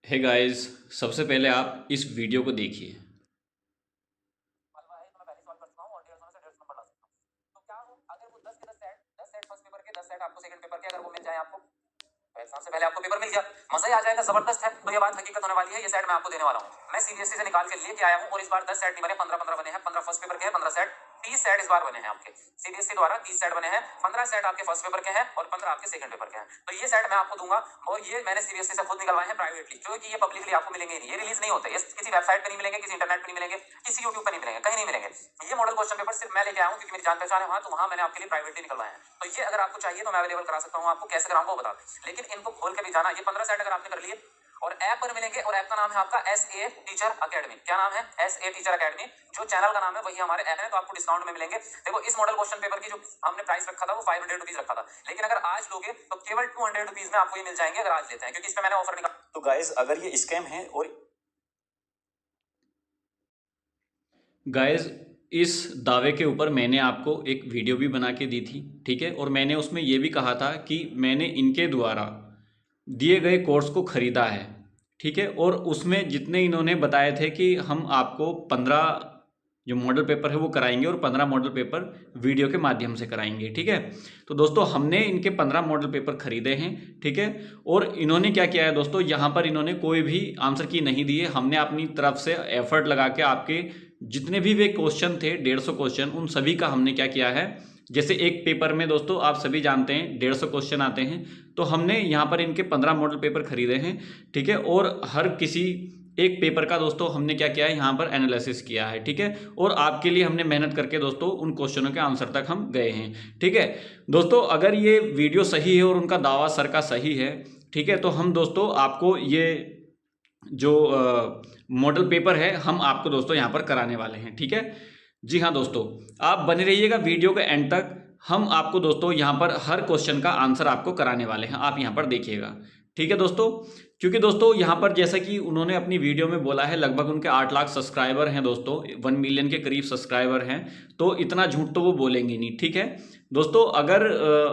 Hey guys, सबसे पहले आप इस वीडियो को देखिए। मालवा है तो मैं पहले सॉल्व कर चुका हूँ और 150 में से 150 नंबर ला सकता हूँ। तो क्या हो अगर वो 10 सेट फर्स्ट पेपर के 10 सेट आपको सेकंड पेपर के अगर वो मिल जाए आपको तो एग्जाम से पहले आपको पेपर मिल गया, मजा ही आ जाएगा, जबरदस्त है। तो ये बात हकीकत होने वाली है, ये सेट मैं आपको देने वाला हूँ। मैं सीबीएसई से निकाल के लेके आया हूँ और इस बार 10 सेट नहीं बने, 15-15 बने हैं। 15 फर्स्ट पेपर के हैं, 15 सेट, 30 सेट इस बार बने हैं आपके सीबीएसई द्वारा। 30 सेट बने हैं, 15 सेट आपके फर्स्ट पेपर के हैं और 15 आपके सेकंड पेपर के हैं। तो ये सेट मैं आपको दूंगा और ये मैंने सीबीएसई से खुद निकलवाए हैं प्राइवेटली, जो कि ये पब्लिकली आपको मिलेंगे नहीं, ये रिलीज नहीं होते, ये किसी वेबसाइट पे नहीं मिलेंगे, किसी इंटरनेट पे नहीं मिलेंगे, किसी यूट्यूब पे नहीं मिलेंगे, कहीं नहीं मिलेंगे। ये मॉडल क्वेश्चन पेपर सिर्फ मैं लेके आया हूँ क्योंकि मेरी जान पहचान है वहां, तो वहां मैंने आपके लिए प्राइवेटली निकलवाए हैं। तो ये अगर आपको चाहिए तो मैं अवेलेबल करा सकता हूँ, आपको कैसे कराऊंगा वो बता दें, लेकिन इनको खोल के भी जाना। ये 15 सेट अगर आपने कर लिए और ऐप पर मिलेंगे, और ऐप का नाम है आपका एस ए टीचर अकेडमी। क्या नाम है? S a teacher academy. जो चैनल का नाम है वही हमारे ऐप है, तो आपको डिस्काउंट में मिलेंगे। देखो, इस मॉडल क्वेश्चन पेपर की जो हमने प्राइस रखा था वो 500 रुपीज रखा था, लेकिन अगर आज लोगे तो केवल 200 रुपीज में आपको ये मिल जाएंगे, अगर आज लेते हैं, क्योंकि इस पे मैंने ऑफर निकाला। तो गाइस, अगर ये स्कैम है और गाइस, इस दावे के ऊपर मैंने आपको एक वीडियो भी बना के दी थी, ठीक है। और मैंने उसमें ये भी कहा था कि मैंने इनके द्वारा दिए गए कोर्स को ख़रीदा है, ठीक है। और उसमें जितने इन्होंने बताए थे कि हम आपको 15 जो मॉडल पेपर है वो कराएंगे और 15 मॉडल पेपर वीडियो के माध्यम से कराएंगे, ठीक है। तो दोस्तों, हमने इनके 15 मॉडल पेपर खरीदे हैं, ठीक है। और इन्होंने क्या किया है दोस्तों, यहाँ पर इन्होंने कोई भी आंसर की नहीं दी है। हमने अपनी तरफ से एफर्ट लगा के आपके जितने भी वे क्वेश्चन थे, 150 क्वेश्चन, उन सभी का हमने क्या किया है। जैसे एक पेपर में दोस्तों आप सभी जानते हैं 150 क्वेश्चन आते हैं, तो हमने यहाँ पर इनके 15 मॉडल पेपर खरीदे हैं, ठीक है। और हर किसी एक पेपर का दोस्तों हमने क्या किया है, यहाँ पर एनालिसिस किया है, ठीक है। और आपके लिए हमने मेहनत करके दोस्तों उन क्वेश्चनों के आंसर तक हम गए हैं, ठीक है। दोस्तों, अगर ये वीडियो सही है और उनका दावा सर का सही है, ठीक है, तो हम दोस्तों आपको ये जो मॉडल पेपर है हम आपको दोस्तों यहाँ पर कराने वाले हैं, ठीक है। जी हाँ दोस्तों, आप बने रहिएगा वीडियो के एंड तक। हम आपको दोस्तों यहाँ पर हर क्वेश्चन का आंसर आपको कराने वाले हैं, आप यहाँ पर देखिएगा, ठीक है दोस्तों। क्योंकि दोस्तों यहाँ पर जैसा कि उन्होंने अपनी वीडियो में बोला है, लगभग उनके 8 लाख सब्सक्राइबर हैं दोस्तों, 1 मिलियन के करीब सब्सक्राइबर हैं। तो इतना झूठ तो वो बोलेंगे नहीं, ठीक है दोस्तों। अगर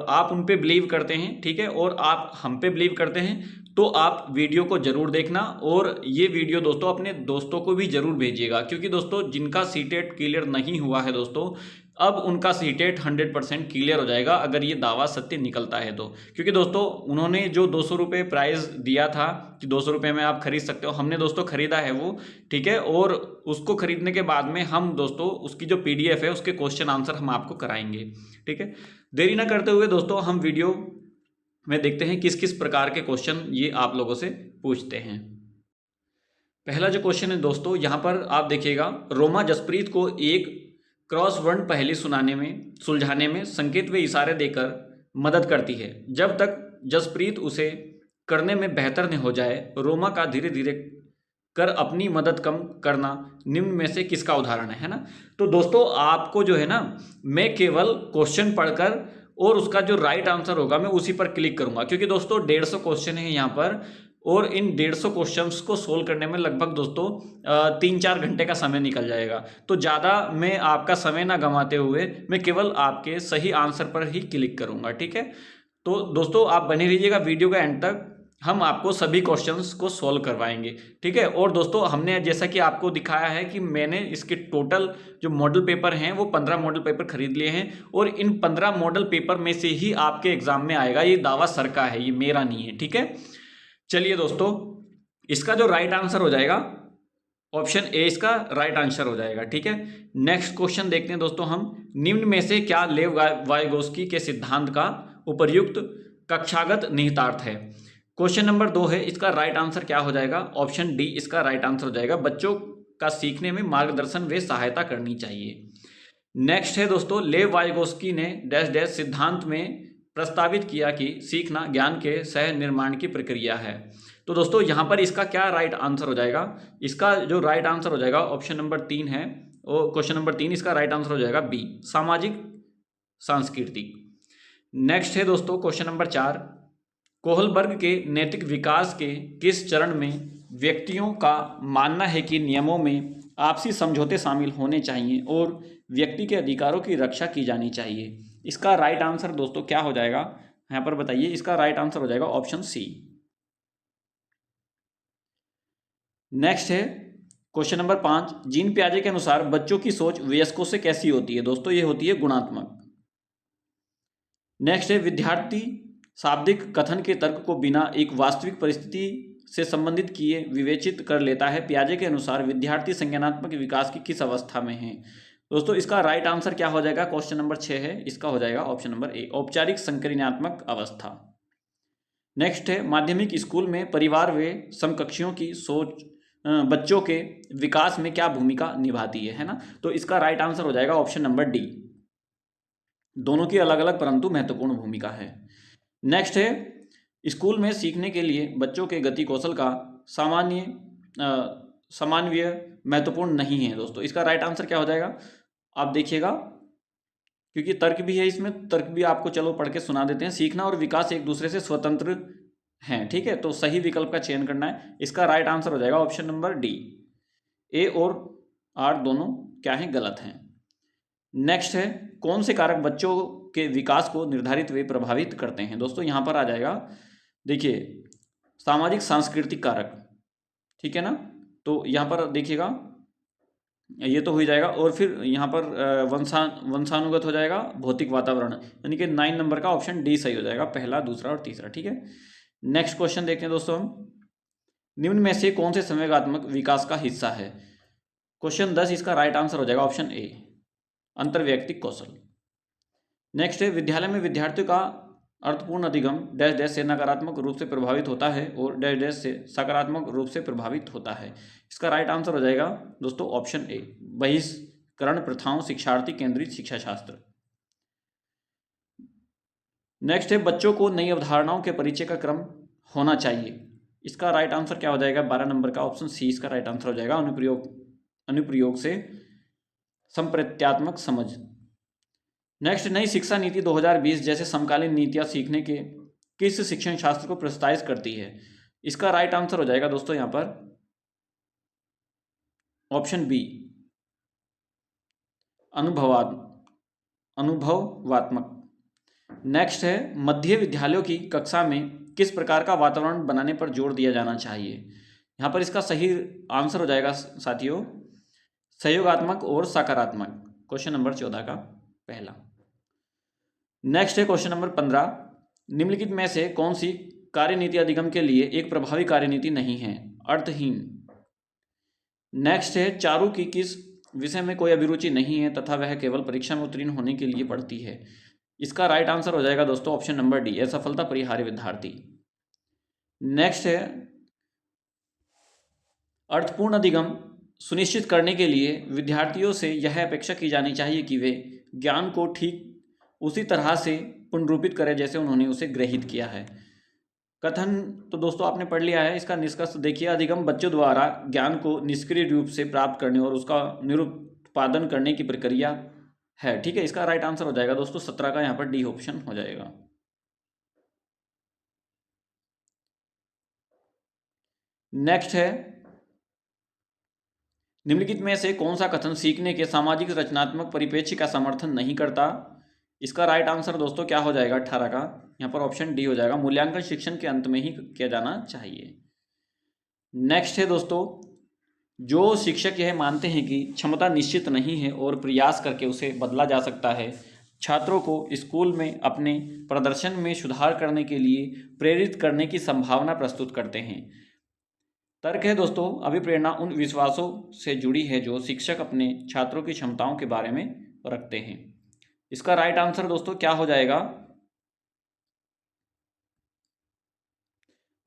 आप उन पे बिलीव करते हैं, ठीक है, और आप हम पे बिलीव करते हैं, तो आप वीडियो को जरूर देखना। और ये वीडियो दोस्तों अपने दोस्तों को भी जरूर भेजिएगा, क्योंकि दोस्तों जिनका सीटेट क्लियर नहीं हुआ है दोस्तों, अब उनका सीटेट 100% क्लियर हो जाएगा, अगर ये दावा सत्य निकलता है तो। क्योंकि दोस्तों उन्होंने जो 200 रुपये प्राइस दिया था कि 200 रुपये में आप खरीद सकते हो, हमने दोस्तों खरीदा है वो, ठीक है। और उसको खरीदने के बाद में हम दोस्तों उसकी जो PDF है उसके क्वेश्चन आंसर हम आपको कराएंगे, ठीक है। देरी ना करते हुए दोस्तों हम वीडियो में देखते हैं किस किस प्रकार के क्वेश्चन ये आप लोगों से पूछते हैं। पहला जो क्वेश्चन है दोस्तों, यहाँ पर आप देखिएगा, रोमा जसप्रीत को एक क्रॉसवर्ड पहेली सुलझाने में संकेत व इशारे देकर मदद करती है। जब तक जसप्रीत उसे करने में बेहतर न हो जाए, रोमा का धीरे धीरे कर अपनी मदद कम करना निम्न में से किसका उदाहरण है ना। तो दोस्तों आपको जो है ना, मैं केवल क्वेश्चन पढ़कर और उसका जो राइट आंसर होगा मैं उसी पर क्लिक करूंगा, क्योंकि दोस्तों 150 क्वेश्चन है यहाँ पर, और इन 150 क्वेश्चंस को सोल्व करने में लगभग दोस्तों 3-4 घंटे का समय निकल जाएगा। तो ज़्यादा मैं आपका समय ना गंवाते हुए मैं केवल आपके सही आंसर पर ही क्लिक करूंगा, ठीक है। तो दोस्तों आप बने रहिएगा वीडियो का एंड तक, हम आपको सभी क्वेश्चंस को सॉल्व करवाएंगे, ठीक है। और दोस्तों हमने जैसा कि आपको दिखाया है कि मैंने इसके टोटल जो मॉडल पेपर हैं वो 15 मॉडल पेपर खरीद लिए हैं, और इन 15 मॉडल पेपर में से ही आपके एग्जाम में आएगा। ये दावा सर का है, ये मेरा नहीं है, ठीक है। चलिए दोस्तों, इसका जो राइट आंसर हो जाएगा, ऑप्शन ए इसका राइट आंसर हो जाएगा, ठीक है। नेक्स्ट क्वेश्चन देखते हैं दोस्तों हम, निम्न में से क्या लेव वाइगोस्की के सिद्धांत का उपर्युक्त कक्षागत निहितार्थ है। क्वेश्चन नंबर 2 है, इसका राइट आंसर क्या हो जाएगा, ऑप्शन डी इसका राइट आंसर हो जाएगा, बच्चों का सीखने में मार्गदर्शन व सहायता करनी चाहिए। नेक्स्ट है दोस्तों, लेव वाइगोस्की ने डैश डैश सिद्धांत में प्रस्तावित किया कि सीखना ज्ञान के सह निर्माण की प्रक्रिया है। तो दोस्तों यहाँ पर इसका क्या राइट आंसर हो जाएगा, इसका जो राइट आंसर हो जाएगा ऑप्शन नंबर 3 है, और क्वेश्चन नंबर 3 इसका राइट आंसर हो जाएगा बी, सामाजिक सांस्कृतिक। नेक्स्ट है दोस्तों क्वेश्चन नंबर 4, कोहलबर्ग के नैतिक विकास के किस चरण में व्यक्तियों का मानना है कि नियमों में आपसी समझौते शामिल होने चाहिए और व्यक्ति के अधिकारों की रक्षा की जानी चाहिए। इसका राइट आंसर दोस्तों क्या हो जाएगा, यहाँ पर बताइए। इसका राइट आंसर हो जाएगा ऑप्शन सी। नेक्स्ट है क्वेश्चन नंबर 5, जीन पियाजे के अनुसार बच्चों की सोच वयस्कों से कैसी होती है? दोस्तों ये होती है गुणात्मक। नेक्स्ट है विद्यार्थी शाब्दिक कथन के तर्क को बिना एक वास्तविक परिस्थिति से संबंधित किए विवेचित कर लेता है। पियाजे के अनुसार विद्यार्थी संज्ञानात्मक विकास की किस अवस्था में है? दोस्तों इसका राइट आंसर क्या हो जाएगा? क्वेश्चन नंबर 6 है, इसका हो जाएगा ऑप्शन नंबर ए, औपचारिक संकरणात्मक अवस्था। नेक्स्ट है माध्यमिक स्कूल में परिवार व समकक्षियों की सोच बच्चों के विकास में क्या भूमिका निभाती है ना? तो इसका राइट आंसर हो जाएगा ऑप्शन नंबर डी, दोनों की अलग अलग परंतु महत्वपूर्ण भूमिका है। नेक्स्ट है स्कूल में सीखने के लिए बच्चों के गति कौशल का सामान्य महत्वपूर्ण नहीं है। दोस्तों इसका राइट आंसर क्या हो जाएगा? आप देखिएगा, क्योंकि तर्क भी है इसमें, तर्क भी आपको चलो पढ़ के सुना देते हैं। सीखना और विकास एक दूसरे से स्वतंत्र हैं, ठीक है, तो सही विकल्प का चयन करना है। इसका राइट आंसर हो जाएगा ऑप्शन नंबर डी, ए और आर दोनों क्या हैं? गलत हैं। नेक्स्ट है कौन से कारक बच्चों के विकास को निर्धारित व प्रभावित करते हैं? दोस्तों यहाँ पर आ जाएगा, देखिए, सामाजिक सांस्कृतिक कारक, ठीक है ना, तो यहाँ पर देखिएगा ये तो हो ही जाएगा, और फिर यहाँ पर वंशानुगत हो जाएगा, भौतिक वातावरण, यानी कि 9 नंबर का ऑप्शन डी सही हो जाएगा, पहला, दूसरा और तीसरा, ठीक है। नेक्स्ट क्वेश्चन देखते हैं दोस्तों हम, निम्न में से कौन से संवेगात्मक विकास का हिस्सा है? क्वेश्चन 10, इसका राइट आंसर हो जाएगा ऑप्शन ए, अंतर्वैयक्तिक कौशल। नेक्स्ट है विद्यालय में विद्यार्थियों का अर्थपूर्ण अधिगम डैश डैश से नकारात्मक रूप से प्रभावित होता है और डैश डैश से सकारात्मक रूप से प्रभावित होता है। इसका राइट आंसर हो जाएगा दोस्तों ऑप्शन ए, बहिष्करण प्रथाओं शिक्षार्थी केंद्रित शिक्षा शास्त्र। नेक्स्ट है बच्चों को नई अवधारणाओं के परिचय का क्रम होना चाहिए। इसका राइट आंसर क्या हो जाएगा? 12 नंबर का ऑप्शन सी इसका राइट आंसर हो जाएगा, अनुप्रयोग से संप्रत्यात्मक समझ। नेक्स्ट, नई शिक्षा नीति 2020 जैसे समकालीन नीतियां सीखने के किस शिक्षण शास्त्र को प्रोत्साहित करती है? इसका राइट आंसर हो जाएगा दोस्तों यहां पर ऑप्शन बी, अनुभवात्मक। नेक्स्ट है मध्य विद्यालयों की कक्षा में किस प्रकार का वातावरण बनाने पर जोर दिया जाना चाहिए? यहां पर इसका सही आंसर हो जाएगा साथियों सहयोगात्मक और सकारात्मक, क्वेश्चन नंबर 14 का पहला। नेक्स्ट है क्वेश्चन नंबर 15, निम्नलिखित में से कौन सी कार्यनीति अधिगम के लिए एक प्रभावी कार्यनीति नहीं है? अर्थहीन। नेक्स्ट है चारू की किस विषय में कोई अभिरुचि नहीं है तथा वह केवल परीक्षा में उत्तीर्ण होने के लिए पढ़ती है? इसका राइट आंसर हो जाएगा दोस्तों ऑप्शन नंबर डी, असफलता परिहार्य विद्यार्थी। नेक्स्ट है अर्थपूर्ण अधिगम सुनिश्चित करने के लिए विद्यार्थियों से यह अपेक्षा की जानी चाहिए कि वे ज्ञान को ठीक उसी तरह से पुनरूपित करें जैसे उन्होंने उसे ग्रहित किया है। कथन तो दोस्तों आपने पढ़ लिया है, इसका निष्कर्ष देखिए, अधिगम बच्चों द्वारा ज्ञान को निष्क्रिय रूप से प्राप्त करने और उसका निरुत्पादन करने की प्रक्रिया है, ठीक है। इसका राइट आंसर हो जाएगा दोस्तों 17 का यहाँ पर डी ऑप्शन हो जाएगा। नेक्स्ट है निम्नलिखित में से कौन सा कथन सीखने के सामाजिक रचनात्मक परिप्रेक्ष्य का समर्थन नहीं करता? इसका राइट आंसर दोस्तों क्या हो जाएगा 18 का? यहाँ पर ऑप्शन डी हो जाएगा, मूल्यांकन शिक्षण के अंत में ही किया जाना चाहिए। नेक्स्ट है दोस्तों, जो शिक्षक यह मानते हैं कि क्षमता निश्चित नहीं है और प्रयास करके उसे बदला जा सकता है, छात्रों को स्कूल में अपने प्रदर्शन में सुधार करने के लिए प्रेरित करने की संभावना प्रस्तुत करते हैं। तर्क है दोस्तों, अभिप्रेरणा उन विश्वासों से जुड़ी है जो शिक्षक अपने छात्रों की क्षमताओं के बारे में रखते हैं। इसका राइट आंसर दोस्तों क्या हो जाएगा?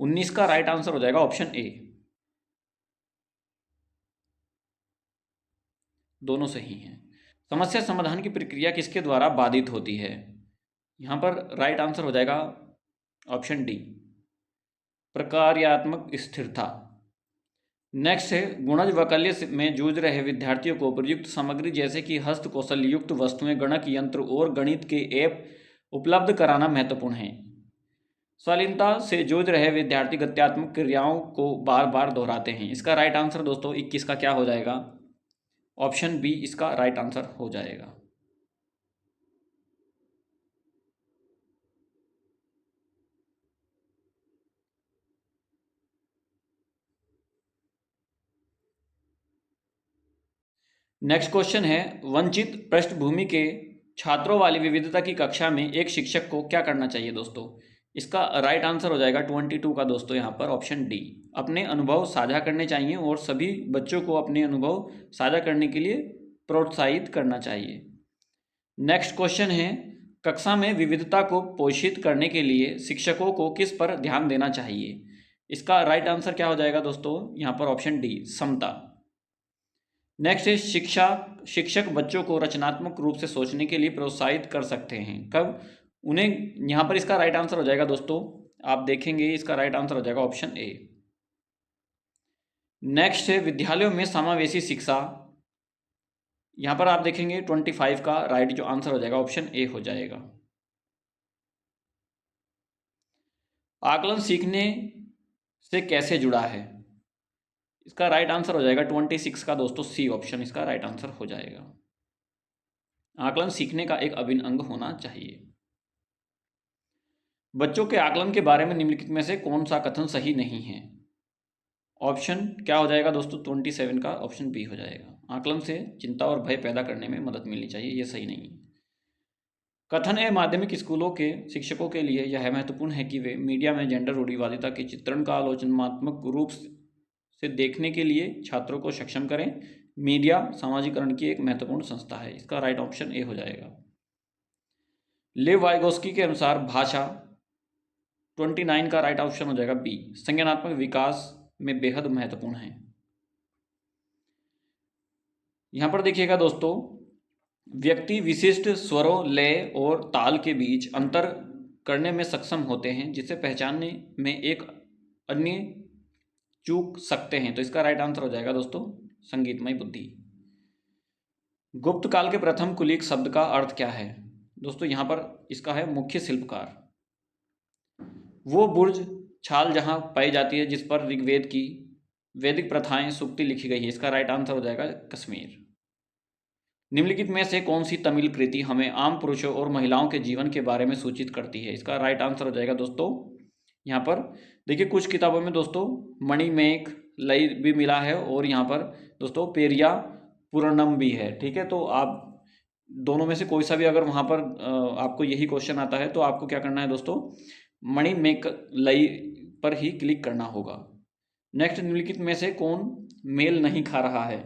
19 का राइट आंसर हो जाएगा ऑप्शन ए, दोनों सही हैं। समस्या समाधान की प्रक्रिया किसके द्वारा बाधित होती है? यहां पर राइट आंसर हो जाएगा ऑप्शन डी, प्रकार्यात्मक स्थिरता। नेक्स्ट है गुणज वैकल्य में जूझ रहे विद्यार्थियों को प्रयुक्त सामग्री जैसे कि हस्तकौशल युक्त वस्तुएं, गणक यंत्र और गणित के ऐप उपलब्ध कराना महत्वपूर्ण है। शालीनता से जूझ रहे विद्यार्थी गत्यात्मक क्रियाओं को बार बार दोहराते हैं। इसका राइट आंसर दोस्तों 21 का क्या हो जाएगा? ऑप्शन बी इसका राइट आंसर हो जाएगा। नेक्स्ट क्वेश्चन है, वंचित पृष्ठभूमि के छात्रों वाली विविधता की कक्षा में एक शिक्षक को क्या करना चाहिए दोस्तों? इसका राइट आंसर हो जाएगा 22 का दोस्तों यहाँ पर ऑप्शन डी। अपने अनुभव साझा करने चाहिए और सभी बच्चों को अपने अनुभव साझा करने के लिए प्रोत्साहित करना चाहिए। नेक्स्ट क्वेश्चन है, कक्षा में विविधता को पोषित करने के लिए शिक्षकों को किस पर ध्यान देना चाहिए? इसका राइट आंसर क्या हो जाएगा दोस्तों? यहाँ पर ऑप्शन डी, समता। नेक्स्ट है, शिक्षक बच्चों को रचनात्मक रूप से सोचने के लिए प्रोत्साहित कर सकते हैं। कब? उन्हें। यहाँ पर इसका राइट आंसर हो जाएगा दोस्तों, आप देखेंगे इसका राइट आंसर हो जाएगा ऑप्शन ए। नेक्स्ट है, विद्यालयों में समावेशी शिक्षा। यहाँ पर आप देखेंगे 25 का राइट जो आंसर हो जाएगा ऑप्शन ए हो जाएगा। आकलन सीखने से कैसे जुड़ा है? इसका राइट आंसर हो जाएगा 26 का दोस्तों सी ऑप्शन इसका राइट आंसर हो जाएगा। आकलन सीखने का एक अभिन्न अंग होना चाहिए। बच्चों के आकलन के बारे में निम्नलिखित में से कौन सा कथन सही नहीं है? ऑप्शन क्या हो जाएगा दोस्तों? 27 का ऑप्शन बी हो जाएगा। आकलन से चिंता और भय पैदा करने में मदद मिलनी चाहिए, ये सही नहीं है। कथन है, माध्यमिक स्कूलों के शिक्षकों के लिए यह महत्वपूर्ण है कि वे मीडिया में जेंडर रूढ़िवादिता के चित्रण का आलोचनात्मक रूप से देखने के लिए छात्रों को सक्षम करें। मीडिया सामाजिकरण की एक महत्वपूर्ण संस्था है, इसका राइट ऑप्शन ए हो जाएगा। लेव वाइगोस्की के अनुसार भाषा 29 का राइट ऑप्शन हो जाएगा बी, संज्ञानात्मक विकास में बेहद महत्वपूर्ण है। यहां पर देखिएगा दोस्तों, व्यक्ति विशिष्ट स्वरों, लय और ताल के बीच अंतर करने में सक्षम होते हैं, जिसे पहचानने में एक अन्य चूक सकते हैं। तो इसका राइट आंसर हो जाएगा दोस्तों संगीतमय बुद्धि। गुप्त काल के प्रथम कुलिक शब्द का अर्थ क्या है? दोस्तों यहाँ पर इसका है मुख्य शिल्पकार। वो बुर्ज छाल जहाँ पाई जाती है जिस पर ऋग्वेद की वैदिक प्रथाएं सूक्ति लिखी गई है, इसका राइट आंसर हो जाएगा कश्मीर। निम्नलिखित में से कौन सी तमिल कृति हमें आम पुरुषों और महिलाओं के जीवन के बारे में सूचित करती है? इसका राइट आंसर हो जाएगा दोस्तों, यहाँ पर देखिए कुछ किताबों में दोस्तों मणिमेघ लई भी मिला है और यहाँ पर दोस्तों पेरिया पूर्णम भी है। ठीक है, तो आप दोनों में से कोई सा भी अगर वहाँ पर आपको यही क्वेश्चन आता है तो आपको क्या करना है दोस्तों, मणिमेघ लई पर ही क्लिक करना होगा। नेक्स्ट, निम्नलिखित में से कौन मेल नहीं खा रहा है?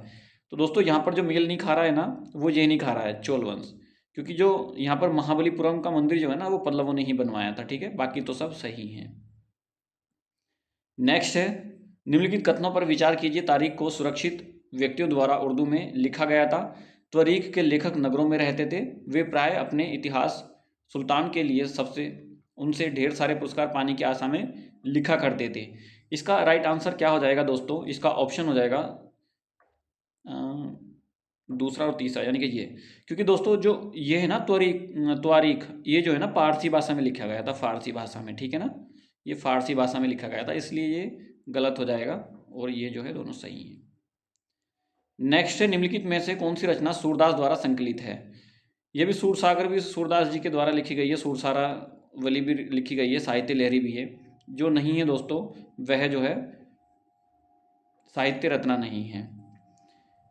तो दोस्तों यहाँ पर जो मेल नहीं खा रहा है ना, वो ये नहीं खा रहा है चोल वंश, क्योंकि जो यहाँ पर महाबलीपुरम का मंदिर जो है ना वो पल्लवों ने ही बनवाया था। ठीक है, बाकी तो सब सही हैं। नेक्स्ट है, निम्नलिखित कथनों पर विचार कीजिए। तारीख को सुरक्षित व्यक्तियों द्वारा उर्दू में लिखा गया था। त्वरीख के लेखक नगरों में रहते थे। वे प्राय अपने इतिहास सुल्तान के लिए उनसे ढेर सारे पुरस्कार पाने की आशा में लिखा करते थे। इसका राइट आंसर क्या हो जाएगा दोस्तों? इसका ऑप्शन हो जाएगा दूसरा और तीसरा, यानी कि ये, क्योंकि दोस्तों जो ये है ना त्वारीख ये जो है ना फारसी भाषा में लिखा गया था, फारसी भाषा में। ठीक है ना, ये फारसी भाषा में लिखा गया था, इसलिए ये गलत हो जाएगा और ये जो है दोनों सही हैं। नेक्स्ट है, निम्नलिखित में से कौन सी रचना सूरदास द्वारा संकलित है? ये भी सूरसागर भी सूरदास जी के द्वारा लिखी गई है, सूरसारा वली भी लिखी गई है, साहित्य लहरी भी है। जो नहीं है दोस्तों वह जो है साहित्य रत्ना नहीं है।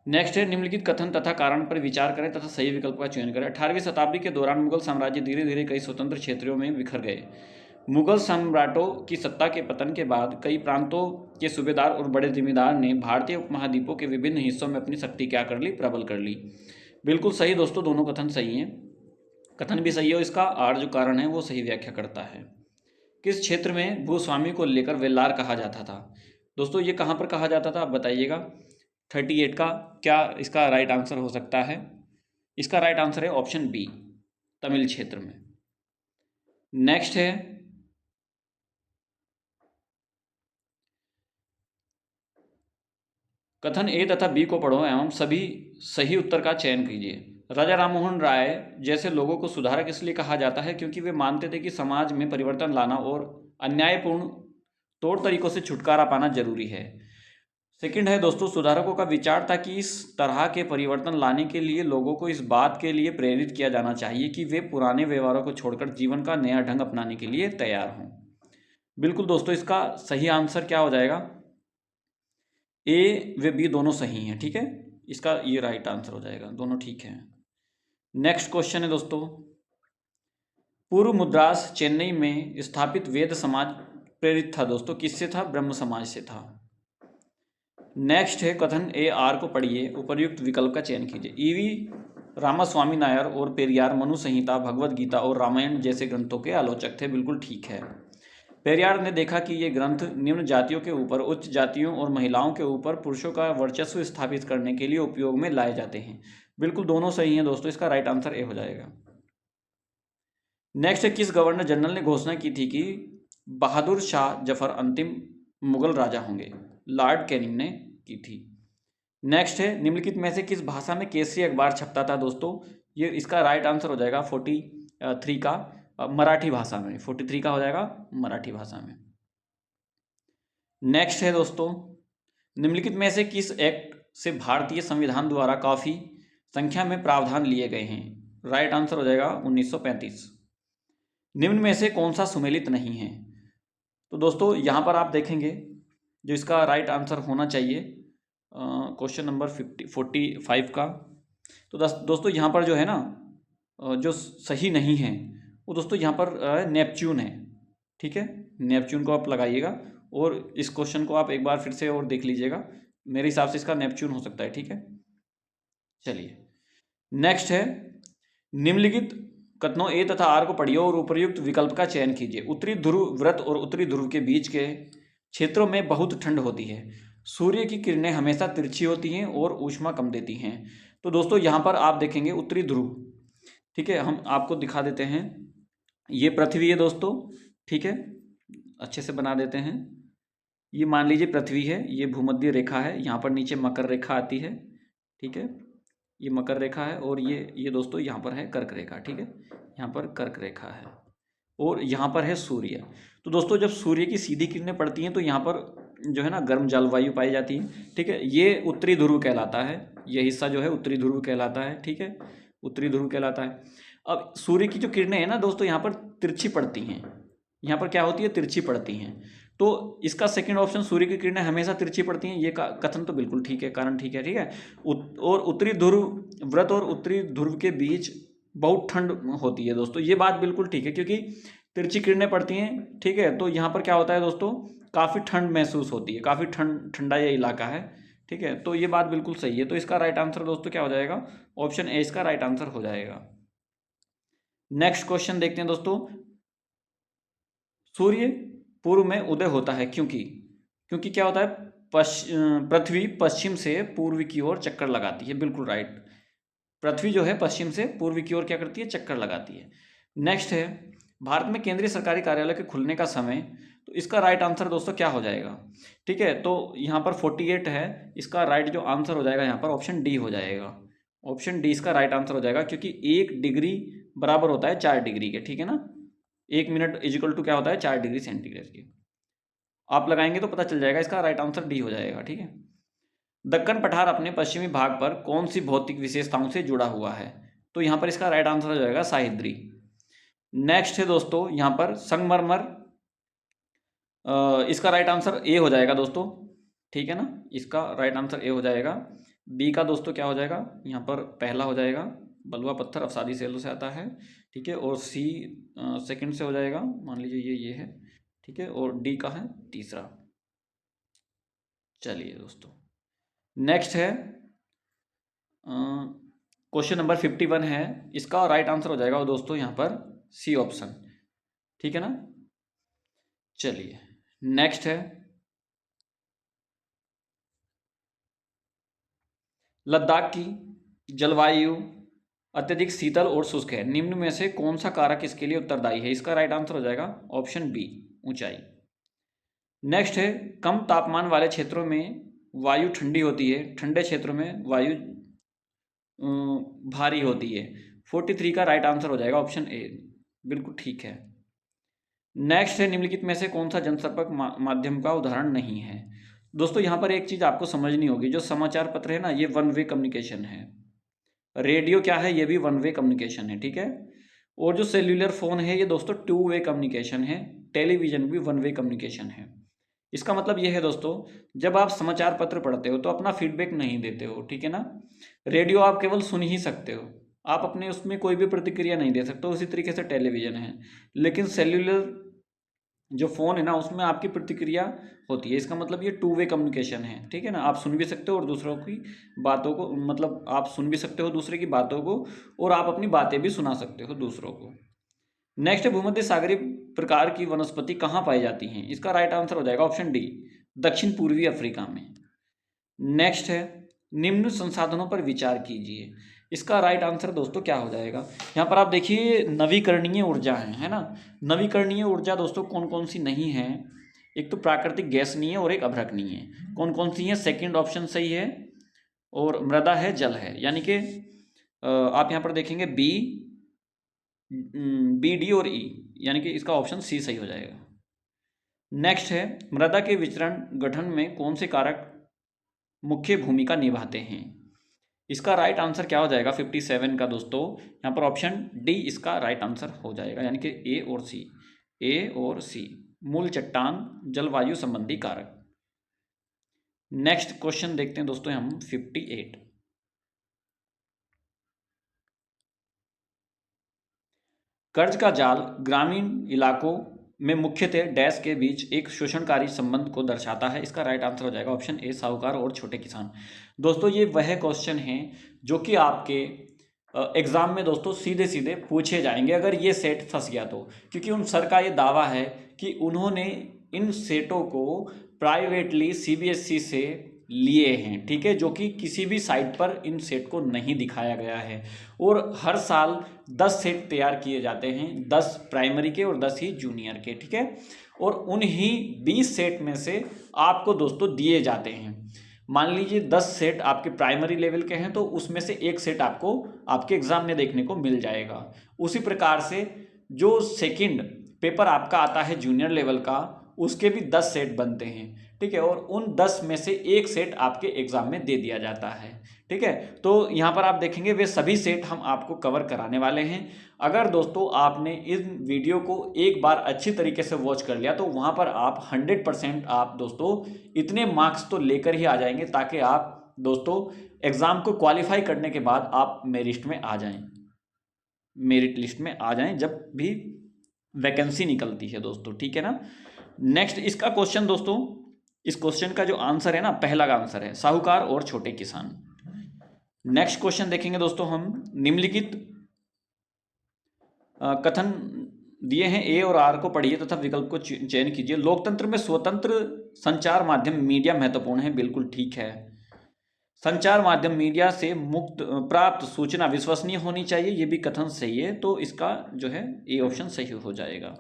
नेक्स्ट है, निम्नलिखित कथन तथा कारण पर विचार करें तथा सही विकल्प का चयन करें। 18वीं शताब्दी के दौरान मुगल साम्राज्य धीरे धीरे कई स्वतंत्र क्षेत्रों में बिखर गए। मुगल सम्राटों की सत्ता के पतन के बाद कई प्रांतों के सूबेदार और बड़े जिम्मेदार ने भारतीय उपमहाद्वीपों के विभिन्न हिस्सों में अपनी शक्ति क्या कर ली? प्रबल कर ली। बिल्कुल सही दोस्तों, दोनों कथन सही हैं। कथन भी सही है, इसका आर जो कारण है वो सही व्याख्या करता है। किस क्षेत्र में भूस्वामी को लेकर वेल्लार कहा जाता था? दोस्तों ये कहाँ पर कहा जाता था आप बताइएगा। 38 का क्या इसका राइट आंसर हो सकता है? इसका राइट आंसर है ऑप्शन बी, तमिल क्षेत्र में। नेक्स्ट है, कथन ए तथा बी को पढ़ो एवं सभी सही उत्तर का चयन कीजिए। राजा राममोहन राय जैसे लोगों को सुधारक इसलिए कहा जाता है क्योंकि वे मानते थे कि समाज में परिवर्तन लाना और अन्यायपूर्ण तौर तरीकों से छुटकारा पाना जरूरी है। सेकंड है दोस्तों, सुधारकों का विचार था कि इस तरह के परिवर्तन लाने के लिए लोगों को इस बात के लिए प्रेरित किया जाना चाहिए कि वे पुराने व्यवहारों को छोड़कर जीवन का नया ढंग अपनाने के लिए तैयार हों। बिल्कुल दोस्तों, इसका सही आंसर क्या हो जाएगा? ए व बी दोनों सही हैं। ठीक है, इसका ये राइट आंसर हो जाएगा, दोनों ठीक है। नेक्स्ट क्वेश्चन है दोस्तों, पूर्व मद्रास चेन्नई में स्थापित वेद समाज प्रेरित था दोस्तों, किससे था? ब्रह्म समाज से था। नेक्स्ट है कथन ए आर को पढ़िए, उपर्युक्त विकल्प का चयन कीजिए। ईवी रामास्वामी नायर और पेरियार मनु संहिता, भगवद गीता और रामायण जैसे ग्रंथों के आलोचक थे, बिल्कुल ठीक है। पेरियार ने देखा कि ये ग्रंथ निम्न जातियों के ऊपर उच्च जातियों और महिलाओं के ऊपर पुरुषों का वर्चस्व स्थापित करने के लिए उपयोग में लाए जाते हैं, बिल्कुल दोनों सही हैं दोस्तों, इसका राइट आंसर ए हो जाएगा। नेक्स्ट है किस गवर्नर जनरल ने घोषणा की थी कि बहादुर शाह जफर अंतिम मुगल राजा होंगे? लॉर्ड कैनिंग ने की थी। नेक्स्ट है निम्नलिखित में से किस भाषा में केसरी अखबार छपता था दोस्तों? ये इसका राइट आंसर हो जाएगा 43 का मराठी भाषा में, 43 का हो जाएगा मराठी भाषा में। नेक्स्ट है दोस्तों, निम्नलिखित में से किस एक्ट से भारतीय संविधान द्वारा काफी संख्या में प्रावधान लिए गए हैं? राइट आंसर हो जाएगा 1935। निम्न में से कौन सा सुमेलित नहीं है? तो दोस्तों यहाँ पर आप देखेंगे जो इसका राइट आंसर होना चाहिए क्वेश्चन नंबर 45 का, तो दोस्तों यहाँ पर जो है ना जो सही नहीं है वो दोस्तों यहाँ पर नेपच्यून है, ठीक है, नेपच्यून को आप लगाइएगा और इस क्वेश्चन को आप एक बार फिर से और देख लीजिएगा, मेरे हिसाब से इसका नेपच्यून हो सकता है, ठीक है। चलिए नेक्स्ट है निम्नलिखित कथनों ए तथा आर को पढ़िए और उपर्युक्त विकल्प का चयन कीजिए। उत्तरी ध्रुव व्रत और उत्तरी ध्रुव के बीच के क्षेत्रों में बहुत ठंड होती है, सूर्य की किरणें हमेशा तिरछी होती हैं और ऊष्मा कम देती हैं। तो दोस्तों यहाँ पर आप देखेंगे उत्तरी ध्रुव, ठीक है, हम आपको दिखा देते हैं, ये पृथ्वी है दोस्तों, ठीक है, अच्छे से बना देते हैं। ये मान लीजिए पृथ्वी है, ये भूमध्य रेखा है, यहाँ पर नीचे मकर रेखा आती है, ठीक है, ये मकर रेखा है और ये दोस्तों यहाँ पर है कर्क रेखा, ठीक है, यहाँ पर कर्क रेखा है और यहाँ पर है सूर्य। तो दोस्तों जब सूर्य की सीधी किरणें पड़ती हैं तो यहाँ पर जो है ना गर्म जलवायु पाई जाती है, ठीक है, ये उत्तरी ध्रुव कहलाता है, ये हिस्सा जो है उत्तरी ध्रुव कहलाता है, ठीक है, उत्तरी ध्रुव कहलाता है। अब सूर्य की जो किरणें हैं ना दोस्तों यहाँ पर तिरछी पड़ती हैं, यहाँ पर क्या होती है? तिरछी पड़ती हैं। तो इसका सेकंड ऑप्शन सूर्य की किरणें हमेशा तिरछी पड़ती हैं, ये कथन तो बिल्कुल ठीक है, कारण ठीक है, ठीक है। और उत्तरी ध्रुव व्रत और उत्तरी ध्रुव के बीच बहुत ठंड होती है दोस्तों, ये बात बिल्कुल ठीक है क्योंकि तिरछी किरणें पड़ती हैं, ठीक है, तो यहाँ पर क्या होता है दोस्तों काफ़ी ठंड महसूस होती है, काफ़ी ठंडा ये इलाका है, ठीक है, तो ये बात बिल्कुल सही है। तो इसका राइट आंसर दोस्तों क्या हो जाएगा? ऑप्शन ए इसका राइट आंसर हो जाएगा। नेक्स्ट क्वेश्चन देखते हैं दोस्तों, सूर्य पूर्व में उदय होता है क्योंकि क्या होता है? पृथ्वी पश्चिम से पूर्व की ओर चक्कर लगाती है, बिल्कुल राइट, पृथ्वी जो है पश्चिम से पूर्व की ओर क्या करती है? चक्कर लगाती है। नेक्स्ट है भारत में केंद्रीय सरकारी कार्यालय के खुलने का समय, तो इसका राइट आंसर दोस्तों क्या हो जाएगा? ठीक है, तो यहाँ पर 48 है, इसका राइट जो आंसर हो जाएगा यहाँ पर ऑप्शन डी हो जाएगा, ऑप्शन डी इसका राइट आंसर हो जाएगा क्योंकि 1 डिग्री बराबर होता है 4 डिग्री के, ठीक है ना, 1 मिनट इजिकल टू क्या होता है? 4 डिग्री सेंटीग्रेड की। आप लगाएंगे तो पता चल जाएगा, इसका राइट आंसर डी हो जाएगा, ठीक है। दक्कन पठार अपने पश्चिमी भाग पर कौन सी भौतिक विशेषताओं से जुड़ा हुआ है? तो यहाँ पर इसका राइट आंसर हो जाएगा सह्याद्री। नेक्स्ट है दोस्तों यहाँ पर संगमरमर, इसका राइट आंसर ए हो जाएगा दोस्तों, ठीक है ना, इसका राइट आंसर ए हो जाएगा। बी का दोस्तों क्या हो जाएगा? यहाँ पर पहला हो जाएगा, बलुआ पत्थर अवसादी सेलों से आता है, ठीक है, और सी सेकंड से हो जाएगा, मान लीजिए ये है, ठीक है, और डी का है तीसरा। चलिए दोस्तों नेक्स्ट है क्वेश्चन नंबर 51 है, इसका राइट आंसर हो जाएगा दोस्तों यहाँ पर सी ऑप्शन, ठीक है ना। चलिए नेक्स्ट है लद्दाख की जलवायु अत्यधिक शीतल और शुष्क है, निम्न में से कौन सा कारक इसके लिए उत्तरदायी है? इसका राइट आंसर हो जाएगा ऑप्शन बी ऊंचाई। नेक्स्ट है कम तापमान वाले क्षेत्रों में वायु ठंडी होती है, ठंडे क्षेत्रों में वायु भारी होती है। 43 का राइट आंसर हो जाएगा ऑप्शन ए, बिल्कुल ठीक है। नेक्स्ट है निम्नलिखित में से कौन सा जनसंपर्क माध्यम का उदाहरण नहीं है? दोस्तों यहाँ पर एक चीज़ आपको समझनी होगी, जो समाचार पत्र है ना ये वन वे कम्युनिकेशन है, रेडियो क्या है? ये भी वन वे कम्युनिकेशन है, ठीक है, और जो सेल्यूलर फ़ोन है ये दोस्तों 2 वे कम्युनिकेशन है, टेलीविज़न भी 1 वे कम्युनिकेशन है। इसका मतलब ये है दोस्तों, जब आप समाचार पत्र पढ़ते हो तो अपना फीडबैक नहीं देते हो, ठीक है ना। रेडियो आप केवल सुन ही सकते हो, आप अपने उसमें कोई भी प्रतिक्रिया नहीं दे सकते हो। उसी तरीके से टेलीविज़न है, लेकिन सेल्युलर जो फ़ोन है ना, उसमें आपकी प्रतिक्रिया होती है। इसका मतलब ये टू वे कम्युनिकेशन है, ठीक है ना। आप सुन भी सकते हो और दूसरों की बातों को, मतलब आप सुन भी सकते हो दूसरे की बातों को, और आप अपनी बातें भी सुना सकते हो दूसरों को। नेक्स्ट, भूमध्य सागरीय प्रकार की वनस्पति कहाँ पाई जाती हैं? इसका राइट आंसर हो जाएगा ऑप्शन डी, दक्षिण पूर्वी अफ्रीका में। नेक्स्ट है, निम्न संसाधनों पर विचार कीजिए। इसका राइट आंसर दोस्तों क्या हो जाएगा? यहाँ पर आप देखिए नवीकरणीय ऊर्जा है ना। नवीकरणीय ऊर्जा दोस्तों कौन कौन सी नहीं है? एक तो प्राकृतिक गैस नहीं है और एक अभ्रकनीय है। कौन कौन सी है? सेकंड ऑप्शन सही है, और मृदा है, जल है, यानी कि आप यहाँ पर देखेंगे बी, बी, डी और ई, यानी कि इसका ऑप्शन सी सही हो जाएगा। नेक्स्ट है, मृदा के विचरण गठन में कौन से कारक मुख्य भूमिका निभाते हैं? इसका राइट आंसर क्या हो जाएगा 57 का दोस्तों? यहाँ पर ऑप्शन डी इसका राइट आंसर हो जाएगा, यानी कि ए और सी। ए और सी, मूल चट्टान, जलवायु संबंधी कारक। नेक्स्ट क्वेश्चन देखते हैं दोस्तों हम 58। कर्ज का जाल ग्रामीण इलाकों में मुख्यतः डैश के बीच एक शोषणकारी संबंध को दर्शाता है। इसका राइट आंसर हो जाएगा ऑप्शन ए, साहूकार और छोटे किसान। दोस्तों ये वह क्वेश्चन हैं जो कि आपके एग्जाम में दोस्तों सीधे सीधे पूछे जाएंगे अगर ये सेट फंस गया तो, क्योंकि उन सर का ये दावा है कि उन्होंने इन सेटों को प्राइवेटली सीबीएसई से लिए हैं, ठीक है, जो कि किसी भी साइट पर इन सेट को नहीं दिखाया गया है। और हर साल 10 सेट तैयार किए जाते हैं, 10 प्राइमरी के और 10 ही जूनियर के, ठीक है। और उन्हीं 20 सेट में से आपको दोस्तों दिए जाते हैं। मान लीजिए 10 सेट आपके प्राइमरी लेवल के हैं तो उसमें से एक सेट आपको आपके एग्जाम में देखने को मिल जाएगा। उसी प्रकार से जो सेकंड पेपर आपका आता है जूनियर लेवल का, उसके भी 10 सेट बनते हैं, ठीक है, और उन 10 में से एक सेट आपके एग्जाम में दे दिया जाता है, ठीक है। तो यहाँ पर आप देखेंगे वे सभी सेट हम आपको कवर कराने वाले हैं। अगर दोस्तों आपने इस वीडियो को एक बार अच्छी तरीके से वॉच कर लिया तो वहाँ पर आप 100% आप दोस्तों इतने मार्क्स तो लेकर ही आ जाएंगे, ताकि आप दोस्तों एग्ज़ाम को क्वालिफाई करने के बाद आप मेरिट में आ जाएं, मेरिट लिस्ट में आ जाएं जब भी वैकेंसी निकलती है दोस्तों, ठीक है ना। नेक्स्ट इसका क्वेश्चन दोस्तों, इस क्वेश्चन का जो आंसर है ना, पहला का आंसर है साहूकार और छोटे किसान। नेक्स्ट क्वेश्चन देखेंगे दोस्तों हम, निम्नलिखित कथन दिए हैं, ए और आर को पढ़िए तथा विकल्प को चयन कीजिए। लोकतंत्र में स्वतंत्र संचार माध्यम मीडिया महत्वपूर्ण है, बिल्कुल ठीक है। संचार माध्यम मीडिया से मुक्त प्राप्त सूचना विश्वसनीय होनी चाहिए, ये भी कथन सही है, तो इसका जो है ए ऑप्शन सही हो जाएगा।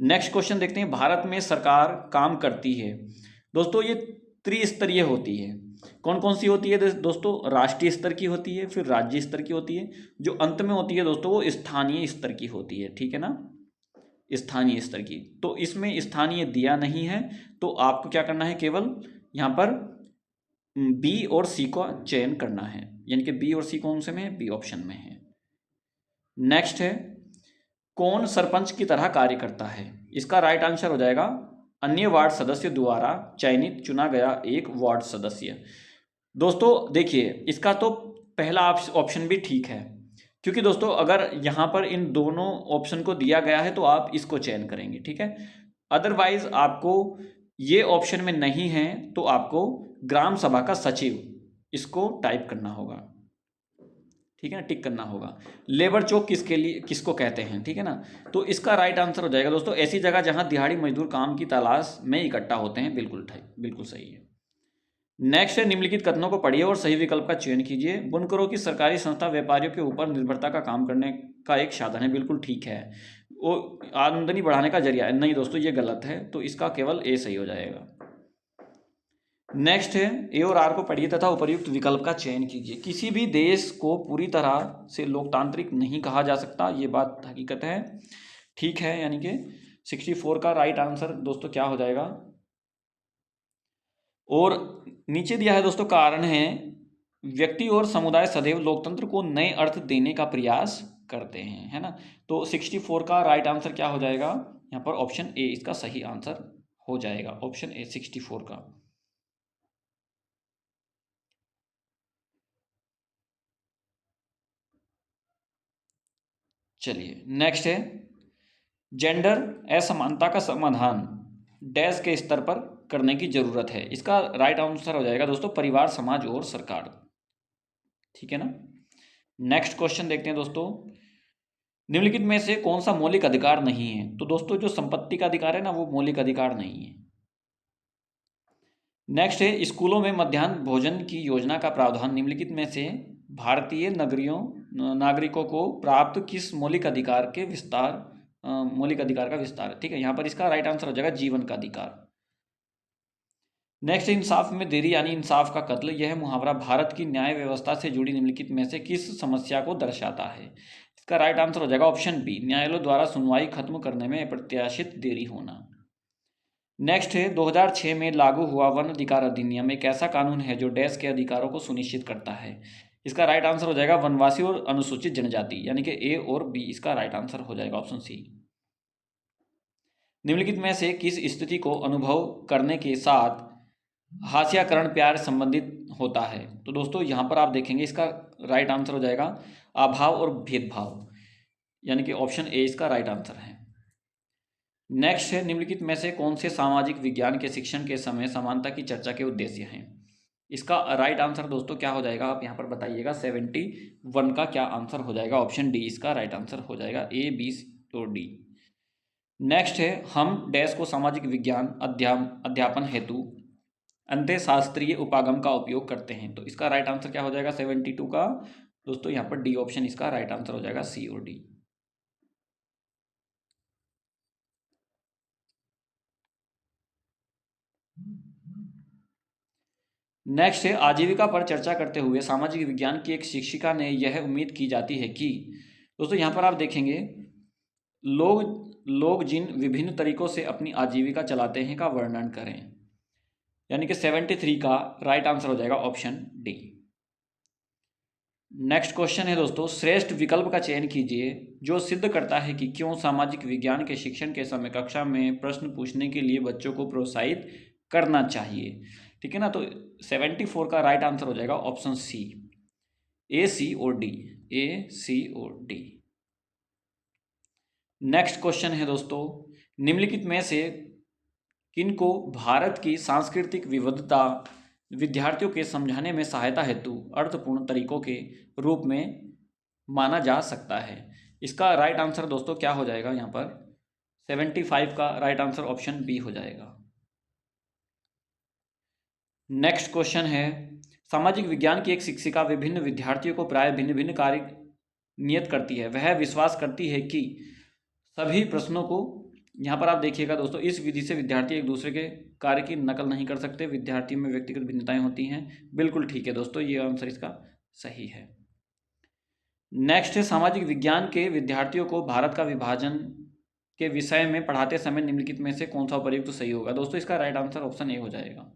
नेक्स्ट क्वेश्चन देखते हैं, भारत में सरकार काम करती है दोस्तों, ये त्रिस्तरीय होती है। कौन कौन सी होती है दोस्तों? राष्ट्रीय स्तर की होती है, फिर राज्य स्तर की होती है, जो अंत में होती है दोस्तों वो स्थानीय स्तर की होती है, ठीक है ना, स्थानीय स्तर की। तो इसमें स्थानीय दिया नहीं है, तो आपको क्या करना है, केवल यहाँ पर बी और सी का चयन करना है, यानी कि बी और सी कौन से में है? बी ऑप्शन में है। नेक्स्ट है, कौन सरपंच की तरह कार्य करता है? इसका राइट आंसर हो जाएगा अन्य वार्ड सदस्य द्वारा चयनित चुना गया एक वार्ड सदस्य। दोस्तों देखिए इसका तो पहला ऑप्शन भी ठीक है, क्योंकि दोस्तों अगर यहाँ पर इन दोनों ऑप्शन को दिया गया है तो आप इसको चयन करेंगे, ठीक है। अदरवाइज आपको ये ऑप्शन में नहीं है तो आपको ग्राम सभा का सचिव इसको टाइप करना होगा, ठीक है ना, टिक करना होगा। लेबर चौक किसके लिए, किसको कहते हैं, ठीक है ना। तो इसका राइट आंसर हो जाएगा दोस्तों ऐसी जगह जहां दिहाड़ी मजदूर काम की तलाश में इकट्ठा होते हैं, बिल्कुल बिल्कुल सही है। नेक्स्ट है, निम्नलिखित कथनों को पढ़िए और सही विकल्प का चयन कीजिए। बुनकरों की सरकारी संस्था व्यापारियों के ऊपर निर्भरता का काम करने का एक साधन है, बिल्कुल ठीक है, वो आमदनी बढ़ाने का जरिया है। नहीं दोस्तों ये गलत है, तो इसका केवल ए सही हो जाएगा। नेक्स्ट है, ए और आर को पढ़िए तथा उपर्युक्त विकल्प का चयन कीजिए। किसी भी देश को पूरी तरह से लोकतांत्रिक नहीं कहा जा सकता, ये बात हकीकत है, ठीक है, यानी कि 64 का राइट आंसर दोस्तों क्या हो जाएगा। और नीचे दिया है दोस्तों, कारण है व्यक्ति और समुदाय सदैव लोकतंत्र को नए अर्थ देने का प्रयास करते हैं, है ना। तो 64 का राइट आंसर क्या हो जाएगा यहाँ पर? ऑप्शन ए इसका सही आंसर हो जाएगा ऑप्शन ए 64 का। चलिए नेक्स्ट है, जेंडर असमानता का समाधान डैश के स्तर पर करने की जरूरत है। इसका राइट आंसर हो जाएगा दोस्तों परिवार, समाज और सरकार। ठीक है ना। नेक्स्ट क्वेश्चन देखते हैं दोस्तों, निम्नलिखित में से कौन सा मौलिक अधिकार नहीं है? तो दोस्तों जो संपत्ति का अधिकार है ना, वो मौलिक अधिकार नहीं है। नेक्स्ट है, स्कूलों में मध्याह्न भोजन की योजना का प्रावधान निम्नलिखित में से भारतीय नागरिकों को प्राप्त किस मौलिक अधिकार के विस्तार मौलिक अधिकार का विस्तार है। ठीक है, यहाँ पर इसका राइट आंसर हो जाएगा जीवन का अधिकार। नेक्स्ट, इंसाफ में देरी यानी इंसाफ का कत्ल, यह मुहावरा भारत की न्याय व्यवस्था से जुड़ी निम्नलिखित में से किस समस्या को दर्शाता है? इसका राइट आंसर हो जाएगा ऑप्शन बी, न्यायालयों द्वारा सुनवाई खत्म करने में अप्रत्याशित देरी होना। नेक्स्ट है, 2006 में लागू हुआ वन अधिकार अधिनियम एक ऐसा कानून है जो डैश के अधिकारों को सुनिश्चित करता है। इसका राइट आंसर हो जाएगा वनवासी और अनुसूचित जनजाति, यानी कि ए और बी इसका राइट आंसर हो जाएगा ऑप्शन सी। निम्नलिखित में से किस स्थिति को अनुभव करने के साथ हास्याकरण प्यार संबंधित होता है? तो दोस्तों यहाँ पर आप देखेंगे इसका राइट आंसर हो जाएगा अभाव और भेदभाव, यानी कि ऑप्शन ए इसका राइट आंसर है। नेक्स्ट है, निम्नलिखित में से कौन से सामाजिक विज्ञान के शिक्षण के समय समानता की चर्चा के उद्देश्य हैं? इसका राइट आंसर दोस्तों क्या हो जाएगा, आप यहाँ पर बताइएगा। 71 का क्या आंसर हो जाएगा? ऑप्शन डी इसका राइट आंसर हो जाएगा, ए बी और डी। नेक्स्ट है, हम डैश को सामाजिक विज्ञान अध्यापन हेतु अंत्य शास्त्रीय उपागम का उपयोग करते हैं। तो इसका राइट आंसर क्या हो जाएगा 72 का? दोस्तों यहाँ पर डी ऑप्शन इसका राइट आंसर हो जाएगा, सी और डी। नेक्स्ट है, आजीविका पर चर्चा करते हुए सामाजिक विज्ञान की एक शिक्षिका ने यह उम्मीद की जाती है कि, दोस्तों यहाँ पर आप देखेंगे लोग जिन विभिन्न तरीकों से अपनी आजीविका चलाते हैं का वर्णन करें, यानी कि 73 का राइट आंसर हो जाएगा ऑप्शन डी। नेक्स्ट क्वेश्चन है दोस्तों, श्रेष्ठ विकल्प का चयन कीजिए जो सिद्ध करता है कि क्यों सामाजिक विज्ञान के शिक्षण के समय कक्षा में प्रश्न पूछने के लिए बच्चों को प्रोत्साहित करना चाहिए। ठीक है ना, तो 74 का राइट आंसर हो जाएगा ऑप्शन सी, ए सी और डी, ए सी और डी। नेक्स्ट क्वेश्चन है दोस्तों, निम्नलिखित में से किनको भारत की सांस्कृतिक विविधता विद्यार्थियों के समझाने में सहायता हेतु अर्थपूर्ण तरीकों के रूप में माना जा सकता है? इसका राइट आंसर दोस्तों क्या हो जाएगा यहाँ पर? 75 का राइट आंसर ऑप्शन बी हो जाएगा। नेक्स्ट क्वेश्चन है, सामाजिक विज्ञान की एक शिक्षिका विभिन्न विद्यार्थियों को प्राय भिन्न भिन्न कार्य नियत करती है। वह विश्वास करती है कि सभी प्रश्नों को, यहाँ पर आप देखिएगा दोस्तों, इस विधि से विद्यार्थी एक दूसरे के कार्य की नकल नहीं कर सकते, विद्यार्थी में व्यक्तिगत भिन्नताएं होती हैं। बिल्कुल ठीक है दोस्तों, ये आंसर इसका सही है। नेक्स्ट है, सामाजिक विज्ञान के विद्यार्थियों को भारत का विभाजन के विषय में पढ़ाते समय निम्नलिखित में से कौन सा उपयुक्त तो सही होगा? दोस्तों इसका राइट आंसर ऑप्शन ए हो जाएगा।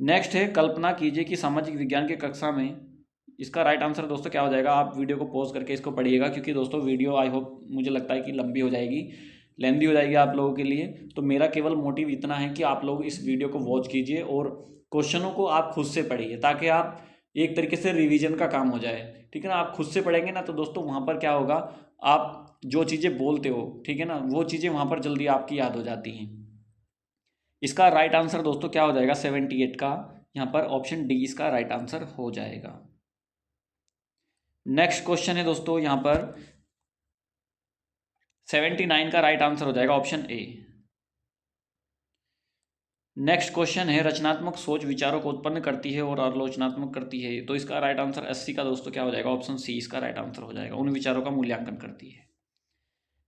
नेक्स्ट है, कल्पना कीजिए कि सामाजिक विज्ञान के कक्षा में, इसका राइट आंसर दोस्तों क्या हो जाएगा? आप वीडियो को पॉज करके इसको पढ़िएगा, क्योंकि दोस्तों वीडियो आई होप मुझे लगता है कि लंबी हो जाएगी, लेंदी हो जाएगी आप लोगों के लिए। तो मेरा केवल मोटिव इतना है कि आप लोग इस वीडियो को वॉच कीजिए और क्वेश्चनों को आप खुद से पढ़िए, ताकि आप एक तरीके से रिवीजन का काम हो जाए। ठीक है ना, आप खुद से पढ़ेंगे ना तो दोस्तों वहाँ पर क्या होगा, आप जो चीज़ें बोलते हो, ठीक है ना, वो चीज़ें वहाँ पर जल्दी आपकी याद हो जाती हैं। इसका राइट आंसर दोस्तों क्या हो जाएगा 78 का? यहाँ पर ऑप्शन डी इसका राइट आंसर हो जाएगा। नेक्स्ट क्वेश्चन है दोस्तों, यहाँ पर 79 का राइट आंसर हो जाएगा ऑप्शन ए। नेक्स्ट क्वेश्चन है, रचनात्मक सोच विचारों को उत्पन्न करती है और आलोचनात्मक करती है। तो इसका राइट आंसर 80 का दोस्तों क्या हो जाएगा? ऑप्शन सी इसका राइट आंसर हो जाएगा, उन विचारों का मूल्यांकन करती है।